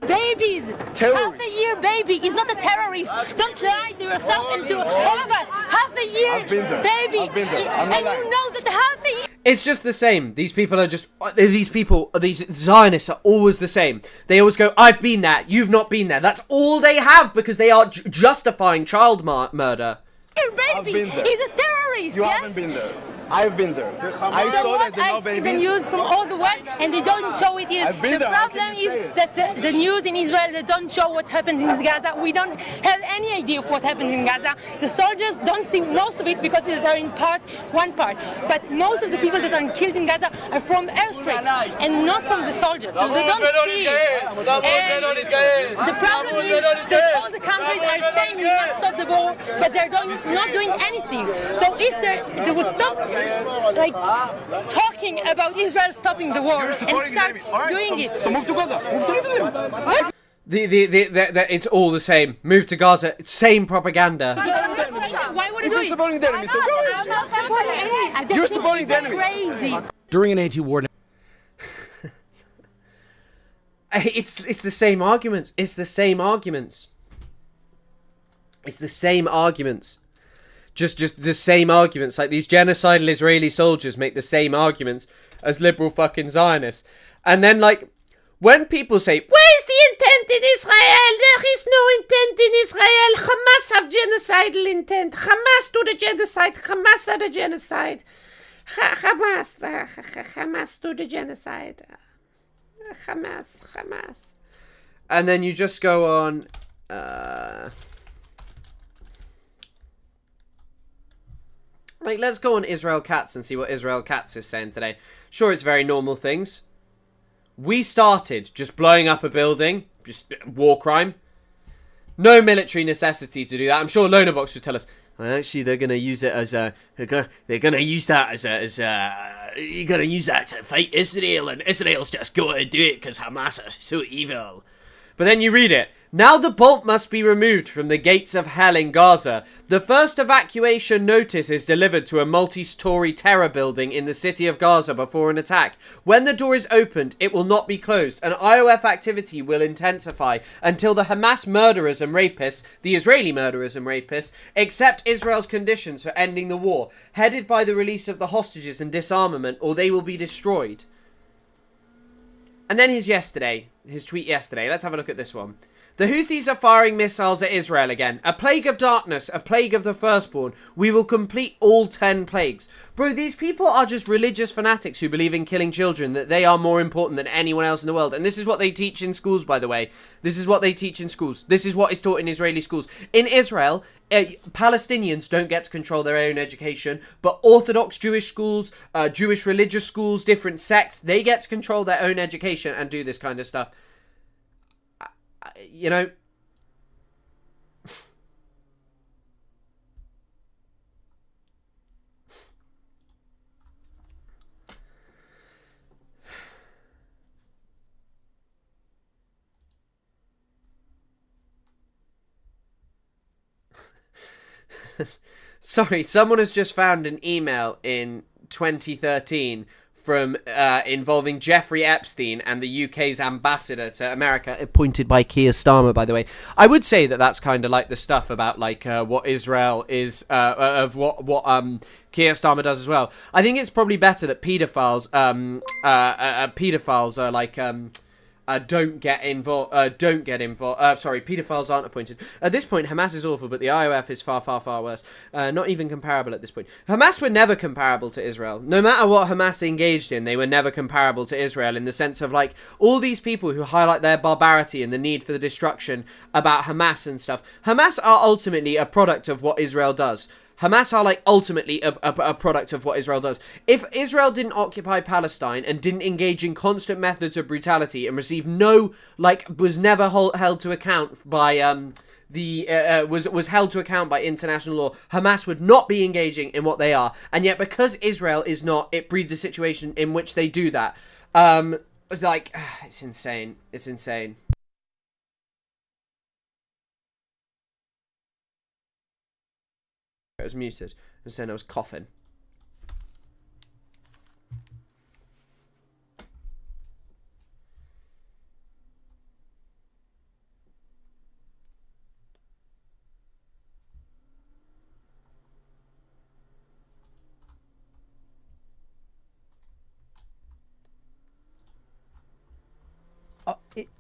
Babies! Terrorists. Half a year baby is not a terrorist. Don't lie to yourself and to all of us. Half a year I've been there. baby. I've been there. I'm And not lying. you know that half a year. It's just the same. These people are just... These Zionists are always the same. They always go, I've been there, you've not been there. That's all they have because they are justifying child murder. Your baby is a terrorist, You yes? haven't been there. I've been there. I saw that there are no the babies. news from all the world and they don't show it here. I've been The there. How problem can you say is it? that the news in Israel, they don't show what happens in Gaza. We don't have any idea of what happens in Gaza. The soldiers don't see most of it because they're in one part. But most of the people that are killed in Gaza are from airstrikes and not from the soldiers. So they don't see it. And the problem is that all the countries are saying we must stop the war, but they're not doing anything. So if they would stop like talking about Israel stopping the war and start doing it. So move to Gaza. Move to Israel. What? It's all the same. Move to Gaza. Same propaganda. Why would I If do you're it? supporting the enemy, so go ahead. I'm not supporting the enemy. You're supporting the enemy. Crazy. During an anti-war... It's the same arguments. It's the same arguments. It's the same arguments. Just the same arguments. Like, these genocidal Israeli soldiers make the same arguments as liberal fucking Zionists. And then, like, when people say, where's the intent in Israel? There is no intent in Israel. Hamas have genocidal intent. Hamas do the genocide. Hamas do the genocide. Hamas do the genocide. Hamas. And then you just go on... Like, let's go on Israel Katz and see what Israel Katz is saying today. Sure, it's very normal things. We started just blowing up a building, just war crime. No military necessity to do that. I'm sure Lonabox would tell us, well, actually, they're gonna use it as a. They're gonna use that you're gonna use that to fight Israel, and Israel's just gotta do it because Hamas are so evil. But then you read it. Now the bolt must be removed from the gates of hell in Gaza. The first evacuation notice is delivered to a multi-story terror building in the city of Gaza before an attack. When the door is opened, it will not be closed, and IOF activity will intensify until the Hamas murderers and rapists, the Israeli murderers and rapists, accept Israel's conditions for ending the war, headed by the release of the hostages and disarmament, or they will be destroyed. And then his tweet yesterday. Let's have a look at this one. The Houthis are firing missiles at Israel again. A plague of darkness, a plague of the firstborn. We will complete all 10 plagues. Bro, these people are just religious fanatics who believe in killing children, that they are more important than anyone else in the world. And this is what they teach in schools, by the way. This is what they teach in schools. This is what is taught in Israeli schools. In Israel, Palestinians don't get to control their own education, but Orthodox Jewish schools, Jewish religious schools, different sects, they get to control their own education and do this kind of stuff. You know, Sorry, someone has just found an email in 2013 from involving Jeffrey Epstein and the UK's ambassador to America, appointed by Keir Starmer, by the way. I would say that that's kind of like the stuff about like what Israel is of what Keir Starmer does as well. I think it's probably better that pedophiles are like don't get involved. Sorry, pedophiles aren't appointed. At this point, Hamas is awful, but the IOF is far, far, far worse. Not even comparable at this point. Hamas were never comparable to Israel. No matter what Hamas engaged in, they were never comparable to Israel in the sense of, like, all these people who highlight their barbarity and the need for the destruction about Hamas and stuff. Hamas are ultimately a product of what Israel does. Hamas are, like, ultimately a product of what Israel does. If Israel didn't occupy Palestine and didn't engage in constant methods of brutality and receive no, like, was never held to account by, was held to account by international law, Hamas would not be engaging in what they are. And yet, because Israel is not, it breeds a situation in which they do that. It's like, it's insane. It's insane. It was muted. I was saying I was coughing.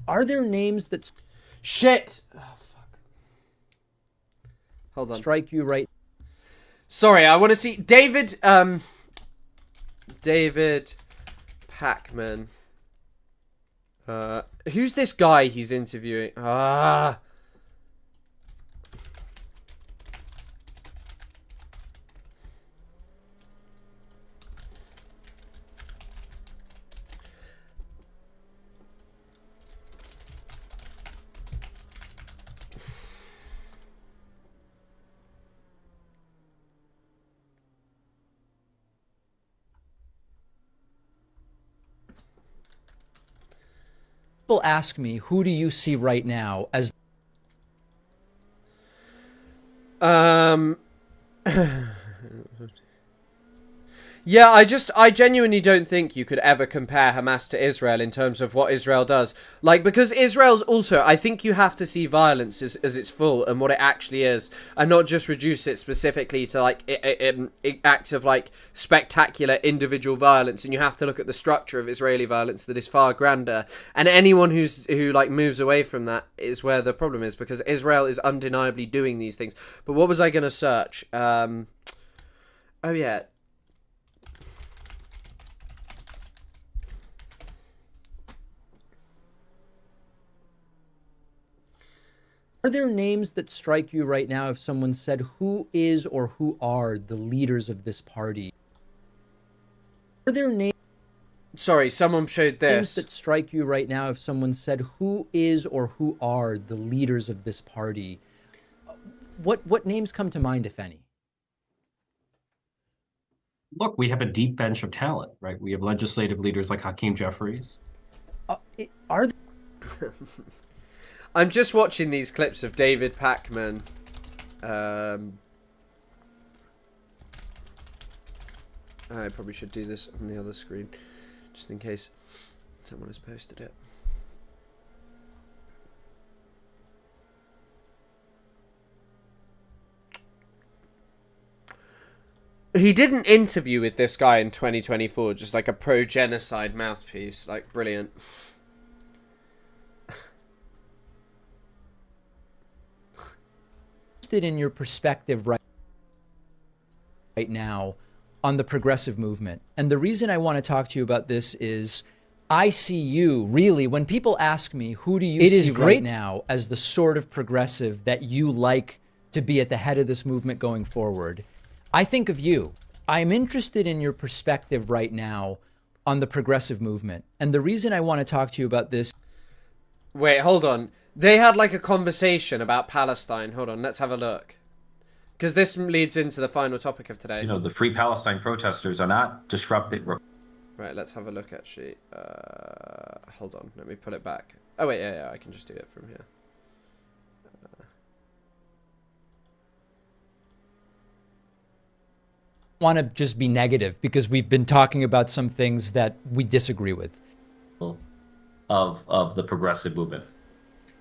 Are there names that... Shit! Oh, fuck. Hold on. Strike you right... Sorry, I want to see David Pacman. Who's this guy he's interviewing? People ask me, who do you see right now as... Yeah, I genuinely don't think you could ever compare Hamas to Israel in terms of what Israel does. Like, because Israel's also, I think you have to see violence as its full and what it actually is, and not just reduce it specifically to, like, acts of, like, spectacular individual violence, and you have to look at the structure of Israeli violence that is far grander, and anyone who like, moves away from that is where the problem is, because Israel is undeniably doing these things. But what was I going to search? Oh, yeah. Are there names that strike you right now if someone said who is or who are the leaders of this party? Are there names... Sorry, someone showed this. Names that strike you right now if someone said who is or who are the leaders of this party? What names come to mind, if any? Look, we have a deep bench of talent, right? We have legislative leaders like Hakeem Jeffries. Are I'm just watching these clips of David Pacman. I probably should do this on the other screen, just in case someone has posted it. He did an interview with this guy in 2024, just like a pro-genocide mouthpiece. Like, brilliant. In your perspective right now on the progressive movement. And the reason I want to talk to you about this is I see you, really, when people ask me, who do you see right now as the sort of progressive that you like to be at the head of this movement going forward, I think of you. I'm interested in your perspective right now on the progressive movement. And the reason I want to talk to you about this... Wait, hold on. They had like a conversation about Palestine. Hold on, let's have a look. Because this leads into the final topic of today. You know, the Free Palestine protesters are not disrupting... Right, let's have a look actually. Hold on, let me pull it back. Oh wait, yeah, I can just do it from here. want to just be negative because we've been talking about some things that we disagree with. Of the progressive movement.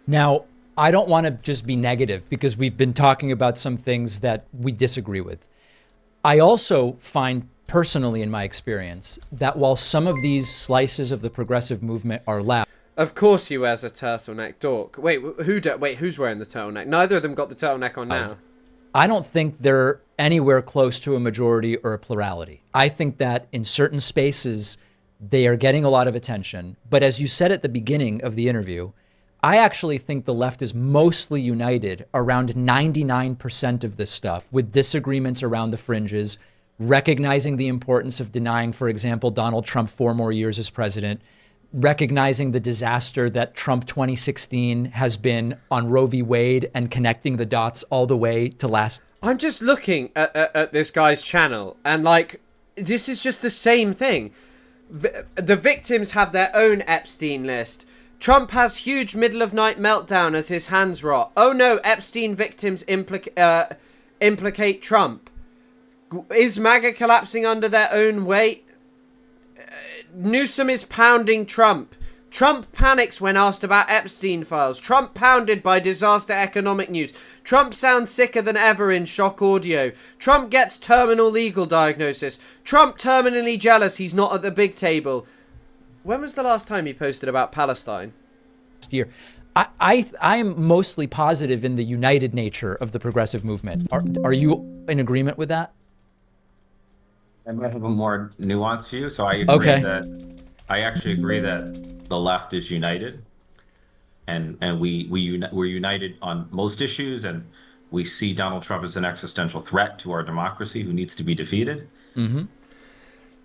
Now, I don't want to just be negative because we've been talking about some things that we disagree with. I also find personally in my experience that while some of these slices of the progressive movement are loud. Of course he wears a turtleneck, dork. Wait, who's wearing the turtleneck? Neither of them got the turtleneck on now. I don't think they're anywhere close to a majority or a plurality. I think that in certain spaces, they are getting a lot of attention. But as you said at the beginning of the interview, I actually think the left is mostly united around 99% of this stuff, with disagreements around the fringes, recognizing the importance of denying, for example, Donald Trump 4 more years as president, recognizing the disaster that Trump 2016 has been on Roe v. Wade and connecting the dots all the way to last. I'm just looking at this guy's channel and like, this is just the same thing. The victims have their own Epstein list. Trump has huge middle of night meltdown as his hands rot. Oh no, Epstein victims implicate Trump. Is MAGA collapsing under their own weight? Newsom is pounding Trump. Trump panics when asked about Epstein files. Trump pounded by disaster economic news. Trump sounds sicker than ever in shock audio. Trump gets terminal legal diagnosis. Trump terminally jealous he's not at the big table. When was the last time he posted about Palestine? Last year. I am mostly positive in the united nature of the progressive movement. Are you in agreement with that? I might have a more nuanced view, so I agree I actually agree that the left is united, and we're united on most issues, and we see Donald Trump as an existential threat to our democracy who needs to be defeated. Mm-hmm.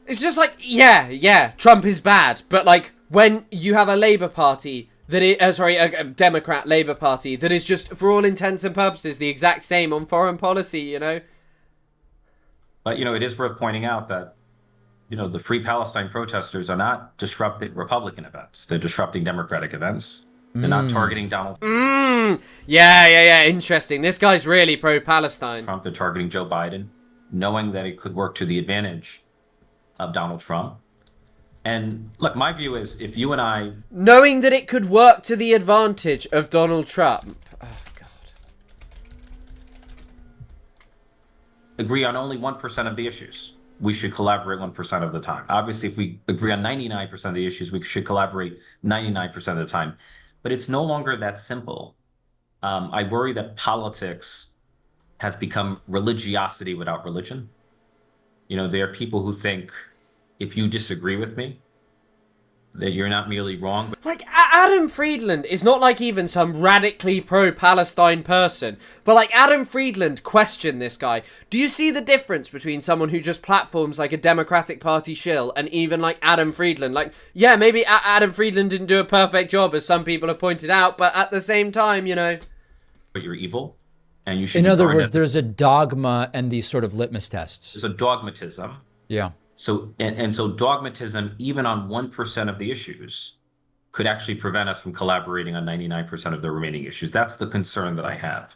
It's just like, yeah, Trump is bad, but like when you have a Labour Party that is, a Democrat Labour Party that is just, for all intents and purposes, the exact same on foreign policy, you know? But, it is worth pointing out that, the Free Palestine protesters are not disrupting Republican events. They're disrupting Democratic events. They're not targeting Donald Yeah, interesting. This guy's really pro-Palestine. Trump. They're targeting Joe Biden, knowing that it could work to the advantage of Donald Trump. And look, my view is if you and I... Knowing that it could work to the advantage of Donald Trump. Oh, God. Agree on only 1% of the issues, we should collaborate 1% of the time. Obviously, if we agree on 99% of the issues, we should collaborate 99% of the time. But it's no longer that simple. I worry that politics has become religiosity without religion. There are people who think if you disagree with me, that you're not merely wrong. Like, Adam Friedland is not like even some radically pro-Palestine person. But like, Adam Friedland questioned this guy. Do you see the difference between someone who just platforms like a Democratic Party shill and even like Adam Friedland? Like, yeah, maybe Adam Friedland didn't do a perfect job, as some people have pointed out, but at the same time, But you're evil, and you should... In other words, there's a dogma and these sort of litmus tests. There's a dogmatism. Yeah. So dogmatism, even on 1% of the issues, could actually prevent us from collaborating on 99% of the remaining issues. That's the concern that I have.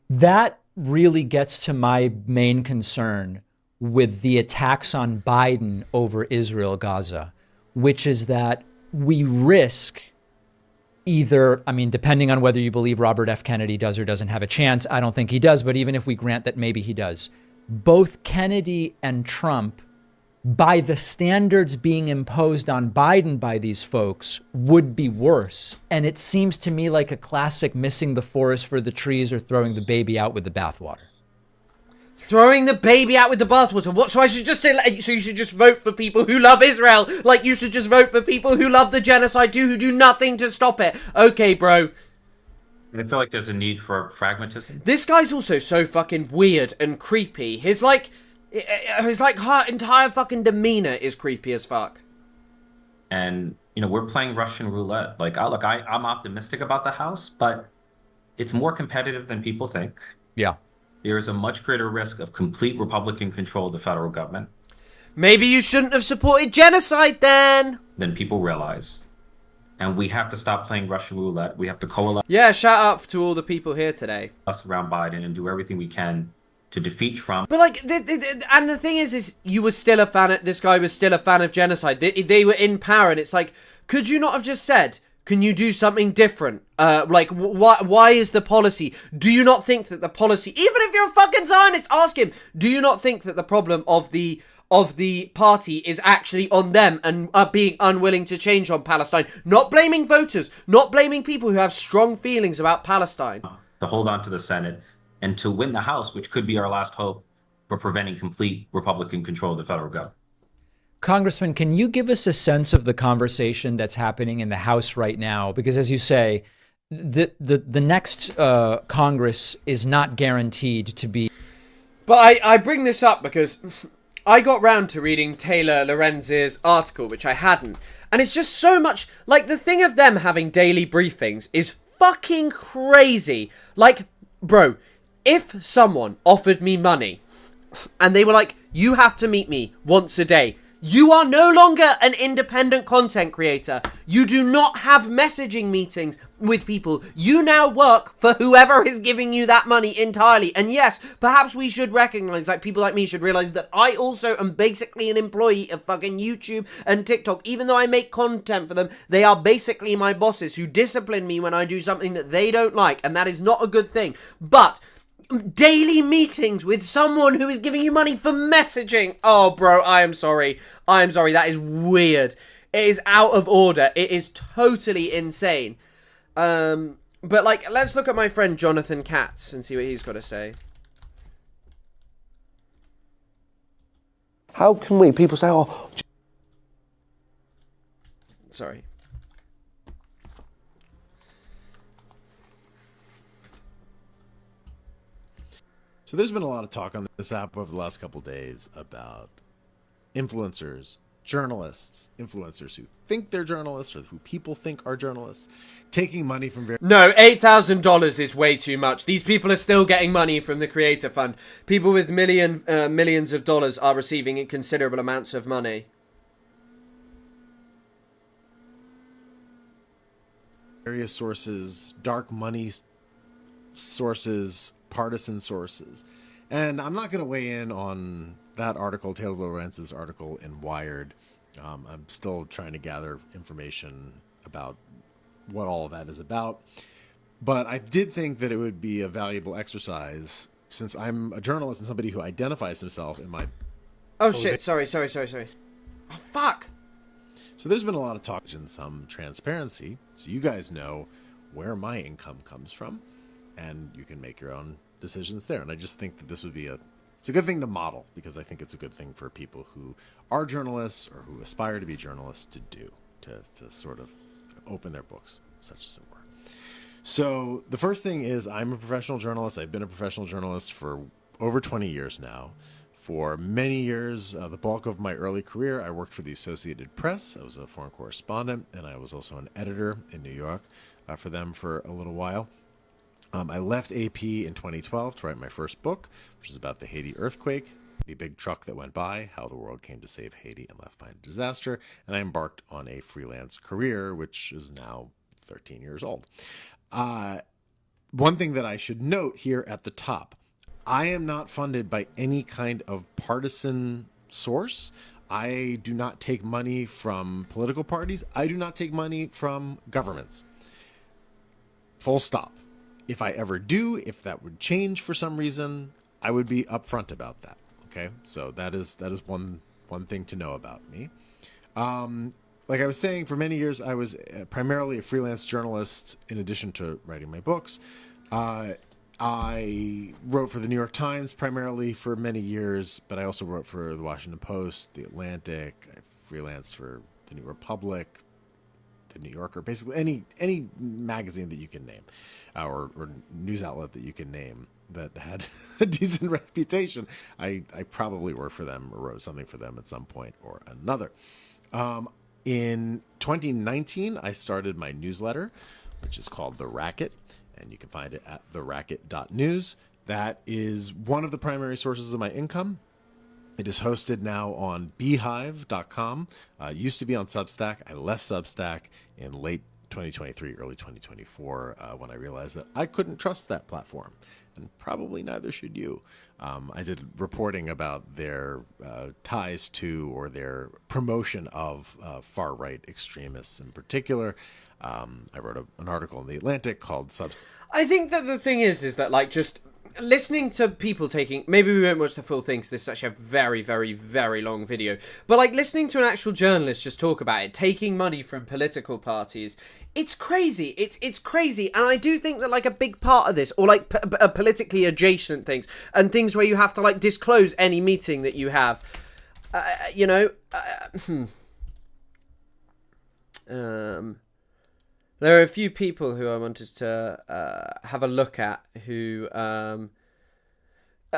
That really gets to my main concern with the attacks on Biden over Israel, Gaza, which is that we risk either, depending on whether you believe Robert F. Kennedy does or doesn't have a chance, I don't think he does, but even if we grant that maybe he does, both Kennedy and Trump, by the standards being imposed on Biden by these folks, would be worse. And it seems to me like a classic missing the forest for the trees or throwing the baby out with the bathwater. Throwing the baby out with the bathwater? What? So I should just say, so you should just vote for people who love Israel? Like you should just vote for people who love the genocide too, who do nothing to stop it? Okay, bro. I feel like there's a need for pragmatism. This guy's also so fucking weird and creepy. His entire fucking demeanor is creepy as fuck. And we're playing Russian roulette. Like, I'm optimistic about the House, but it's more competitive than people think. Yeah. There is a much greater risk of complete Republican control of the federal government. Maybe you shouldn't have supported genocide then. Than people realize. And we have to stop playing Russian roulette. We have to coalesce. Yeah, shout out to all the people here today. Us around Biden and do everything we can to defeat Trump. But like, and the thing is you were still a fan. This guy was still a fan of genocide. They were in power, and it's like, could you not have just said, can you do something different? Why is the policy? Do you not think that the policy, even if you're a fucking Zionist, ask him, do you not think that the problem of the party is actually on them and being unwilling to change on Palestine? Not blaming voters, not blaming people who have strong feelings about Palestine. To hold on to the Senate and to win the House, which could be our last hope for preventing complete Republican control of the federal government. Congressman, can you give us a sense of the conversation that's happening in the House right now? Because as you say, the next Congress is not guaranteed to be. But I bring this up because I got round to reading Taylor Lorenz's article, which I hadn't. And it's just so much, like, the thing of them having daily briefings is fucking crazy. Like, bro, if someone offered me money and they were like, you have to meet me once a day, you are no longer an independent content creator. You do not have messaging meetings with people. You now work for whoever is giving you that money entirely. And yes, perhaps we should recognize, like, people like me should realize that I also am basically an employee of fucking YouTube and TikTok. Even though I make content for them, they are basically my bosses who discipline me when I do something that they don't like. And that is not a good thing. But daily meetings with someone who is giving you money for messaging. Oh, bro, I am sorry. That is weird. It is out of order. It is totally insane. But, like, let's look at my friend Jonathan Katz and see what he's got to say. How can we, people say, oh... Sorry. So there's been a lot of talk on this app over the last couple of days about influencers, journalists, influencers who think they're journalists or who people think are journalists, taking money from various... No, $8,000 is way too much. These people are still getting money from the Creator Fund. People with millions of dollars are receiving considerable amounts of money. Various sources, dark money sources, partisan sources. And I'm not going to weigh in on that article, Taylor Lorenz's article in Wired. I'm still trying to gather information about what all of that is about. But I did think that it would be a valuable exercise, since I'm a journalist and somebody who identifies himself in my... Oh, shit. Sorry. Oh, fuck. So there's been a lot of talk and some transparency, so you guys know where my income comes from, and you can make your own decisions there. And I just think that this would be it's a good thing to model, because I think it's a good thing for people who are journalists or who aspire to be journalists to do, to sort of open their books, such as it were. So the first thing is, I'm a professional journalist. I've been a professional journalist for over 20 years now. For many years, the bulk of my early career, I worked for the Associated Press. I was a foreign correspondent, and I was also an editor in New York for them for a little while. I left AP in 2012 to write my first book, which is about the Haiti earthquake, the big truck that went by, how the world came to save Haiti and left behind a disaster, and I embarked on a freelance career, which is now 13 years old. One thing that I should note here at the top, I am not funded by any kind of partisan source. I do not take money from political parties. I do not take money from governments. Full stop. If I ever do, if that would change for some reason, I would be upfront about that. Okay, so that is one thing to know about me. Like I was saying, for many years I was primarily a freelance journalist in addition to writing my books. I wrote for the New York Times primarily for many years, but I also wrote for the Washington Post, the Atlantic. I freelanced for the New Republic, the New Yorker, basically any magazine that you can name, or news outlet that you can name that had a decent reputation. I probably worked for them or wrote something for them at some point or another. In 2019, I started my newsletter, which is called The Racket, and you can find it at theracket.news. That is one of the primary sources of my income. It is hosted now on beehive.com. Used to be on Substack. I left Substack in late 2023, early 2024, when I realized that I couldn't trust that platform, and probably neither should you. I did reporting about their ties to or their promotion of far-right extremists in particular. I wrote an article in The Atlantic called I think that the thing is that, like, just listening to people taking... Maybe we won't watch the full thing because this is actually a very, very, very long video. But, like, listening to an actual journalist just talk about it, taking money from political parties, it's crazy. It's crazy. And I do think that, like, a big part of this, or, like, politically adjacent things, and things where you have to, like, disclose any meeting that you have, you know... There are a few people who I wanted to have a look at who,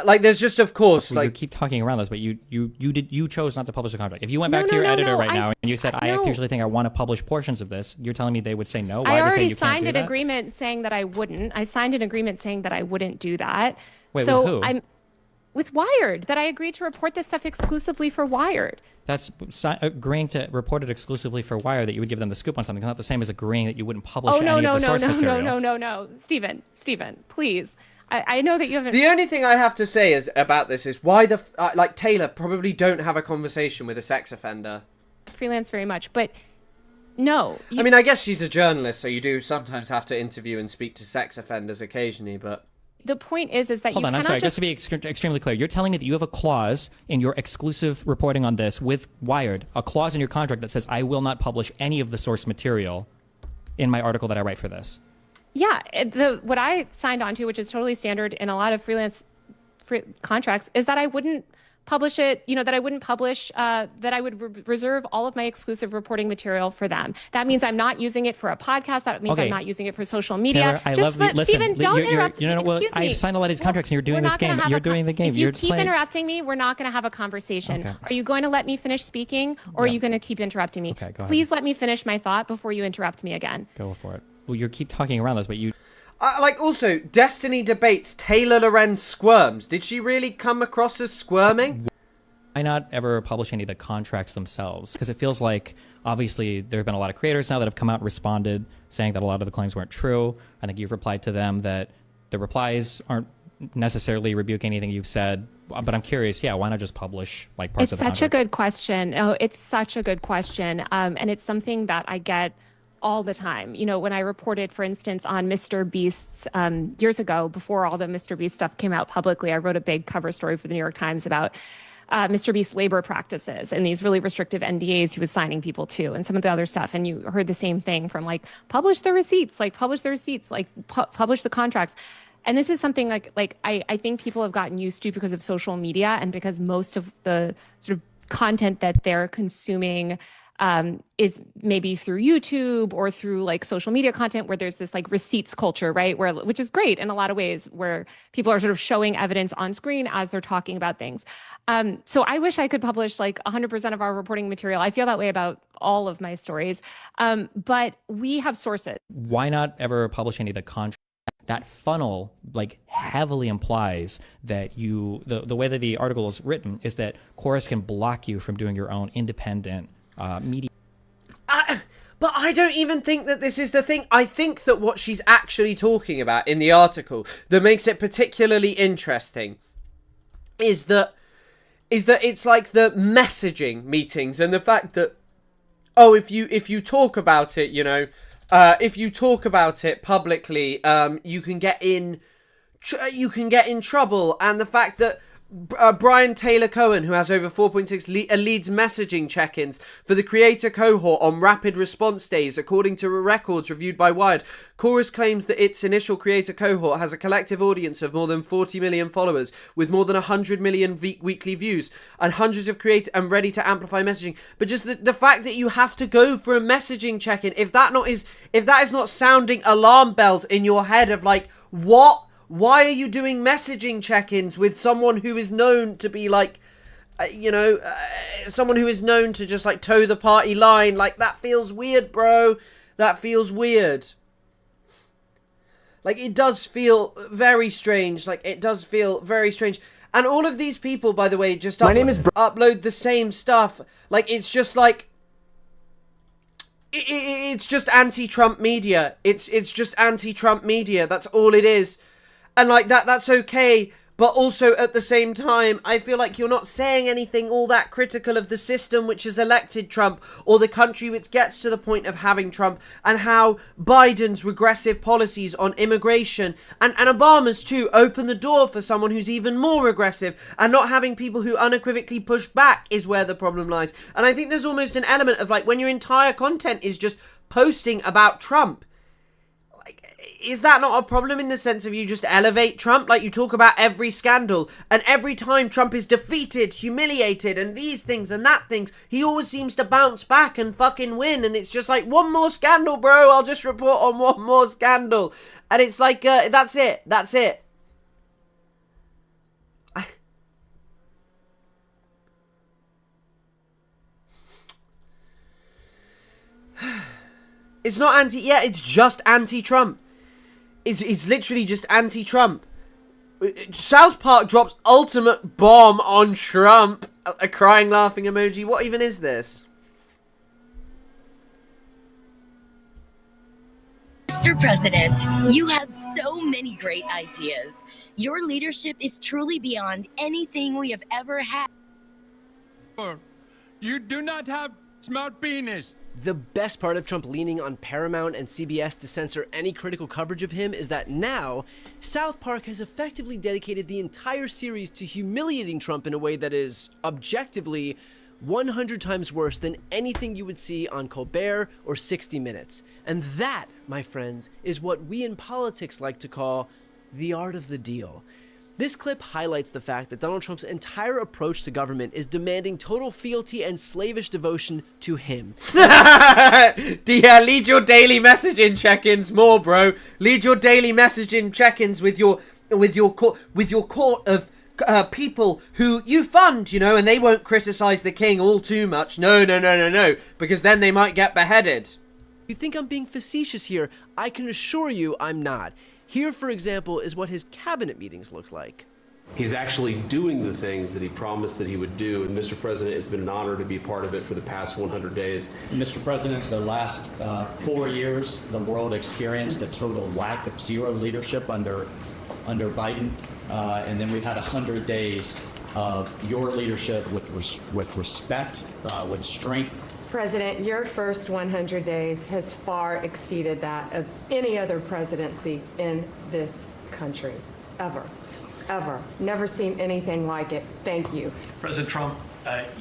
like, there's just, of course, like, like, you keep talking around this, but you chose not to publish the contract. If you went back to your editor right now and you said, I actually think I want to publish portions of this, you're telling me they would say no? Why I would they say already you can't signed do an that? agreement saying that I wouldn't. I signed an agreement saying that I wouldn't do that. Wait, so with who? I'm with Wired, that I agreed to report this stuff exclusively for Wired. That's agreeing to report it exclusively for Wire, that you would give them the scoop on something. It's not the same as agreeing that you wouldn't publish any of the source material. No. Stephen, please. I know that you haven't... The only thing I have to say is about this is why the... like, Taylor probably don't have a conversation with a sex offender. Freelance very much, but no. I mean, I guess she's a journalist, so you do sometimes have to interview and speak to sex offenders occasionally, but... The point is that Hold on, I'm sorry, just to be extremely clear, you're telling me that you have a clause in your exclusive reporting on this with Wired, a clause in your contract that says I will not publish any of the source material in my article that I write for this. Yeah, what I signed on to, which is totally standard in a lot of freelance contracts, is that I wouldn't publish it, you know, that I wouldn't publish, that I would reserve all of my exclusive reporting material for them. That means I'm not using it for a podcast. That means I'm not using it for social media. Taylor, I love you. Listen, Stephen, don't interrupt. Well, Excuse me. I've signed a lot of these contracts and you're doing this game. You're doing the game. If you keep interrupting me, we're not going to have a conversation. Okay. Are you going to let me finish speaking, or are you going to keep interrupting me? Okay, go ahead. Please let me finish my thought before you interrupt me again. Go for it. Well, you keep talking around this, but you... like, also, Destiny debates Taylor Lorenz squirms. Did she really come across as squirming? Why not ever publish any of the contracts themselves? Because it feels like, obviously, there have been a lot of creators now that have come out and responded, saying that a lot of the claims weren't true. I think you've replied to them that the replies aren't necessarily rebuking anything you've said. But I'm curious, why not just publish, like, parts of the contract? It's such a good question. Oh, it's such a good question. And it's something that I get all the time. You know, when I reported, for instance, on Mr. Beast's years ago, before all the Mr. Beast stuff came out publicly, I wrote a big cover story for the New York Times about Mr. Beast's labor practices and these really restrictive NDAs he was signing people to, and some of the other stuff. And you heard the same thing from, like, publish the receipts, like publish the contracts. And this is something like I think people have gotten used to because of social media, and because most of the sort of content that they're consuming is maybe through YouTube or through, like, social media content, where there's this, like, receipts culture, right? Which is great in a lot of ways, where people are sort of showing evidence on screen as they're talking about things. So I wish I could publish, like, 100% of our reporting material. I feel that way about all of my stories. But we have sources. Why not ever publish any of the contracts? That funnel, like, heavily implies that the way that the article is written is that Chorus can block you from doing your own independent media. But I don't even think that this is the thing. I think that what she's actually talking about in the article that makes it particularly interesting is that it's like the messaging meetings, and the fact that, if you talk about it, you know, if you talk about it publicly, you can get in trouble, and the fact that Brian Taylor Cohen, who has over 4.6 leads messaging check-ins for the creator cohort on rapid response days, according to records reviewed by Wired. Chorus claims that its initial creator cohort has a collective audience of more than 40 million followers, with more than 100 million weekly views, and hundreds of creators and ready to amplify messaging. But just the fact that you have to go for a messaging check-in, if that is not sounding alarm bells in your head of, like, what? Why are you doing messaging check-ins with someone who is known to be, like, someone who is known to just, like, toe the party line? Like, that feels weird, bro. That feels weird. Like, it does feel very strange. And all of these people, by the way, just upload the same stuff. Like, it's just like... It's just anti-Trump media. It's just anti-Trump media. That's all it is. And like that's okay. But also at the same time, I feel like you're not saying anything all that critical of the system which has elected Trump, or the country which gets to the point of having Trump, and how Biden's regressive policies on immigration and Obama's too open the door for someone who's even more regressive, and not having people who unequivocally push back is where the problem lies. And I think there's almost an element of like when your entire content is just posting about Trump, is that not a problem in the sense of you just elevate Trump? Like, you talk about every scandal, and every time Trump is defeated, humiliated, and these things and that things, he always seems to bounce back and fucking win. And it's just like, one more scandal, bro. I'll just report on one more scandal. And it's like, that's it. That's it. It's not anti... Yeah, it's just anti-Trump. It's literally just anti-Trump. South Park drops ultimate bomb on Trump. A crying, laughing emoji. What even is this? Mr. President, you have so many great ideas. Your leadership is truly beyond anything we have ever had. You do not have smart penis. The best part of Trump leaning on Paramount and CBS to censor any critical coverage of him is that now, South Park has effectively dedicated the entire series to humiliating Trump in a way that is, objectively, 100 times worse than anything you would see on Colbert or 60 Minutes. And that, my friends, is what we in politics like to call the art of the deal. This clip highlights the fact that Donald Trump's entire approach to government is demanding total fealty and slavish devotion to him. Lead your daily messaging check-ins more, bro. Lead your daily messaging check-ins with your court of people who you fund, you know, and they won't criticize the king all too much. No, because then they might get beheaded. You think I'm being facetious here? I can assure you I'm not. Here, for example, is what his cabinet meetings look like. He's actually doing the things that he promised that he would do. And Mr. President, it's been an honor to be part of it for the past 100 days. Mr. President, the last 4 years, the world experienced a total lack of zero leadership under Biden. And then we've had 100 days of your leadership with respect, with strength. President, your first 100 days has far exceeded that of any other presidency in this country, ever. Never seen anything like it. Thank you. President Trump,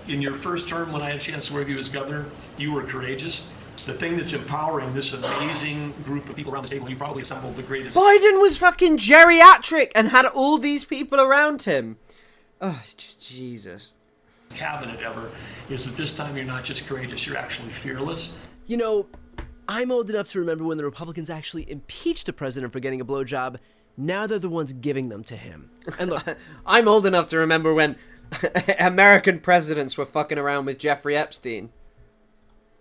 in your first term, when I had a chance to work with you as governor, you were courageous. The thing that's empowering this amazing group of people around the table, you probably assembled the greatest. Biden was fucking geriatric and had all these people around him. Oh, just Jesus. Cabinet ever, is that this time you're not just courageous, you're actually fearless. You know, I'm old enough to remember when the Republicans actually impeached a president for getting a blowjob. Now they're the ones giving them to him. And look, I'm old enough to remember when American presidents were fucking around with Jeffrey Epstein.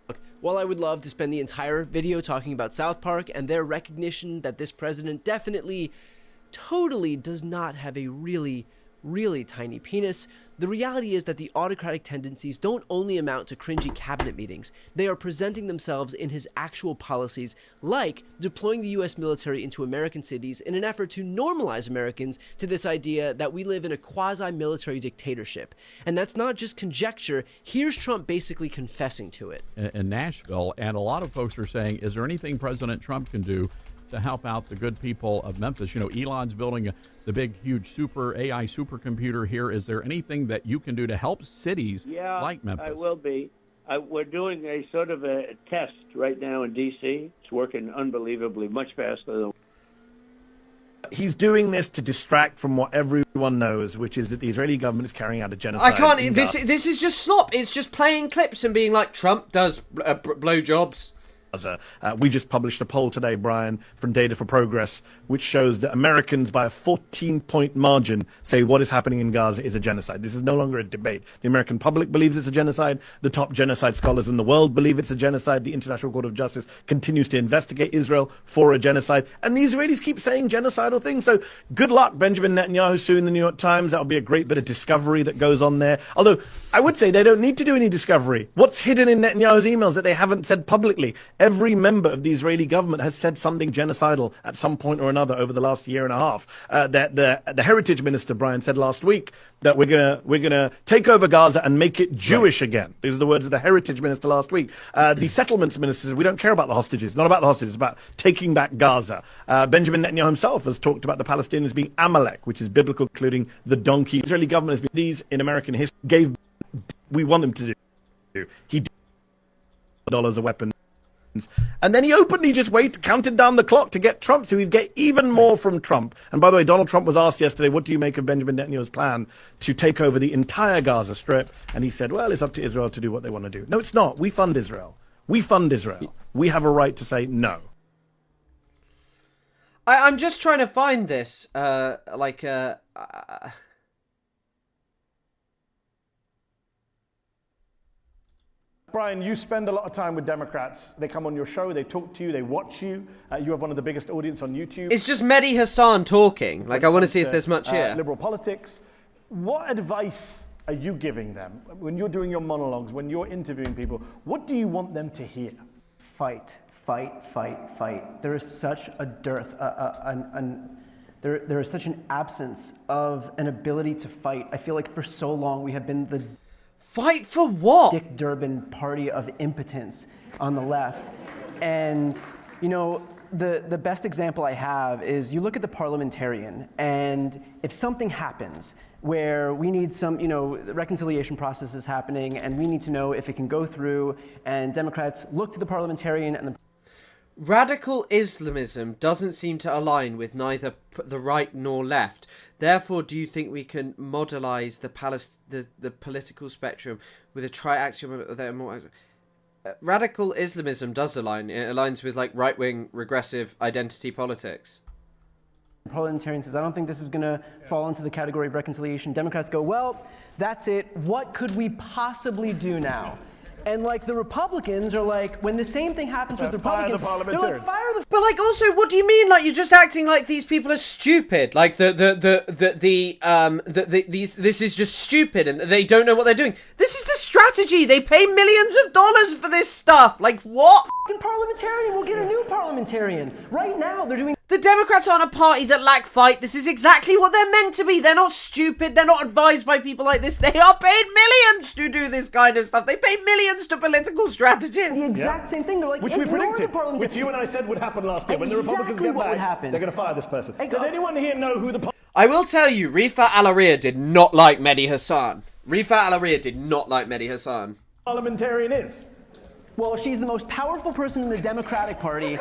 Look, while I would love to spend the entire video talking about South Park and their recognition that this president definitely, totally does not have a really tiny penis, the reality is that the autocratic tendencies don't only amount to cringy cabinet meetings. They are presenting themselves in his actual policies, like deploying the US military into American cities in an effort to normalize Americans to this idea that we live in a quasi-military dictatorship. And that's not just conjecture. Here's Trump basically confessing to it. In Nashville, and a lot of folks are saying, is there anything President Trump can do to help out the good people of Memphis? You know, Elon's building the big, huge super AI supercomputer here. Is there anything that you can do to help cities like Memphis? I will be. We're doing a sort of a test right now in D.C. It's working unbelievably much faster than. He's doing this to distract from what everyone knows, which is that the Israeli government is carrying out a genocide. I can't. This is just slop. It's just playing clips and being like, Trump does blowjobs. We just published a poll today, Brian, from Data for Progress, which shows that Americans by a 14-point margin say what is happening in Gaza is a genocide. This is no longer a debate. The American public believes it's a genocide. The top genocide scholars in the world believe it's a genocide. The International Court of Justice continues to investigate Israel for a genocide. And the Israelis keep saying genocidal things. So good luck, Benjamin Netanyahu, suing the New York Times. That'll be a great bit of discovery that goes on there. Although I would say they don't need to do any discovery. What's hidden in Netanyahu's emails that they haven't said publicly? Every member of the Israeli government has said something genocidal at some point or another over the last year and a half. The heritage minister, Brian, said last week that we're gonna take over Gaza and make it Jewish again. These are the words of the heritage minister last week. The settlements minister said we don't care about the hostages. Not about the hostages, it's about taking back Gaza. Benjamin Netanyahu himself has talked about the Palestinians being Amalek, which is biblical, including the donkey. The Israeli government has been these in American history. We want him to do. He did dollars of weapons. And then he openly just counted down the clock to get Trump, so he'd get even more from Trump. And by the way, Donald Trump was asked yesterday, what do you make of Benjamin Netanyahu's plan to take over the entire Gaza Strip? And he said, well, it's up to Israel to do what they want to do. No, it's not. We fund Israel. We fund Israel. We have a right to say no. I'm just trying to find this, Brian, you spend a lot of time with Democrats. They come on your show, they talk to you, they watch you. You have one of the biggest audience on YouTube. It's just Mehdi Hassan talking. Like, I want to see if there's much here. Liberal politics. What advice are you giving them when you're doing your monologues, when you're interviewing people? What do you want them to hear? Fight, fight, fight, fight. There is such a dearth, there is such an absence of an ability to fight. I feel like for so long we have been the fight for what? Dick Durbin party of impotence on the left. And, you know, the best example I have is you look at the parliamentarian, and if something happens where we need some, you know, the reconciliation process is happening, and we need to know if it can go through, and Democrats look to the parliamentarian and the Radical Islamism doesn't seem to align with neither the right nor left. Therefore, do you think we can modelize the political spectrum with a triaxiom of their more... Radical Islamism does align. It aligns with, like, right-wing regressive identity politics. parliamentarian says, I don't think this is going to fall into the category of reconciliation. Democrats go, well, that's it. What could we possibly do now? And, like, the Republicans are like, when the same thing happens with the Republicans, they're like, fire the... But, like, also, what do you mean? Like, you're just acting like these people are stupid. Like, this is just stupid and they don't know what they're doing. This is the strategy. They pay millions of dollars for this stuff. Like, what? Fucking parliamentarian. We'll get a new parliamentarian. Right now, they're doing... The Democrats aren't a party that lack fight. This is exactly what they're meant to be. They're not stupid. They're not advised by people like this. They are paid millions to do this kind of stuff. They pay millions to political strategists. The exact same thing. They're like, which we predicted, which you and I said would happen last year. When the Republicans get back, they're going to fire this person. Does anyone here know who the... I will tell you, Rifat Al-Ariya did not like Mehdi Hassan. Rifat Al-Ariya did not like Mehdi Hassan. Parliamentarian is? Well, she's the most powerful person in the Democratic Party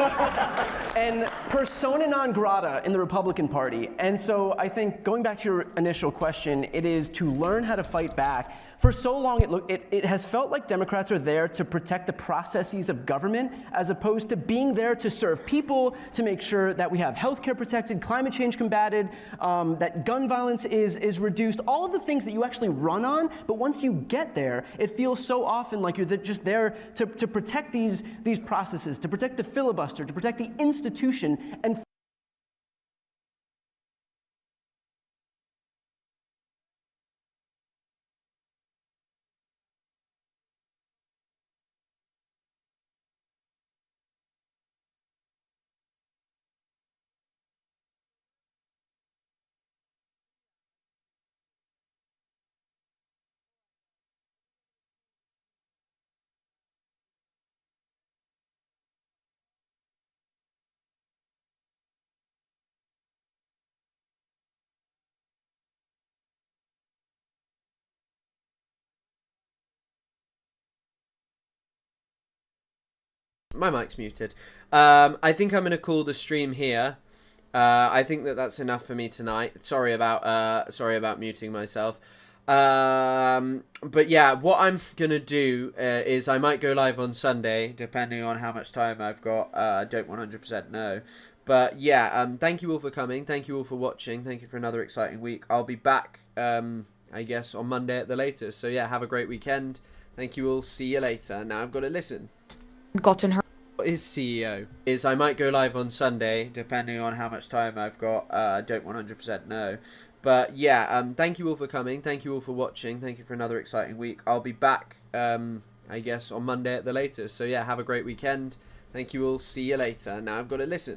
and persona non grata in the Republican Party. And so I think, going back to your initial question, it is to learn how to fight back. For so long, it has felt like Democrats are there to protect the processes of government as opposed to being there to serve people, to make sure that we have healthcare protected, climate change combated, that gun violence is reduced, all of the things that you actually run on. But once you get there, it feels so often like you're just there to protect these processes, to protect the filibuster, to protect the institution, and My mic's muted. I think I'm going to call the stream here. I think that's enough for me tonight. Sorry about muting myself. But yeah, what I'm gonna do is I might go live on Sunday, depending on how much time I've got. I don't 100% know. But yeah, thank you all for coming. Thank you all for watching. Thank you for another exciting week. I'll be back, I guess, on Monday at the latest. So yeah, have a great weekend. Thank you all. See you later. Now I've got to listen. Gotten her. What is CEO? Is I might go live on Sunday, depending on how much time I've got. I don't 100% know. But yeah, thank you all for coming. Thank you all for watching. Thank you for another exciting week. I'll be back, I guess, on Monday at the latest. So yeah, have a great weekend. Thank you all. See you later. Now I've got to listen.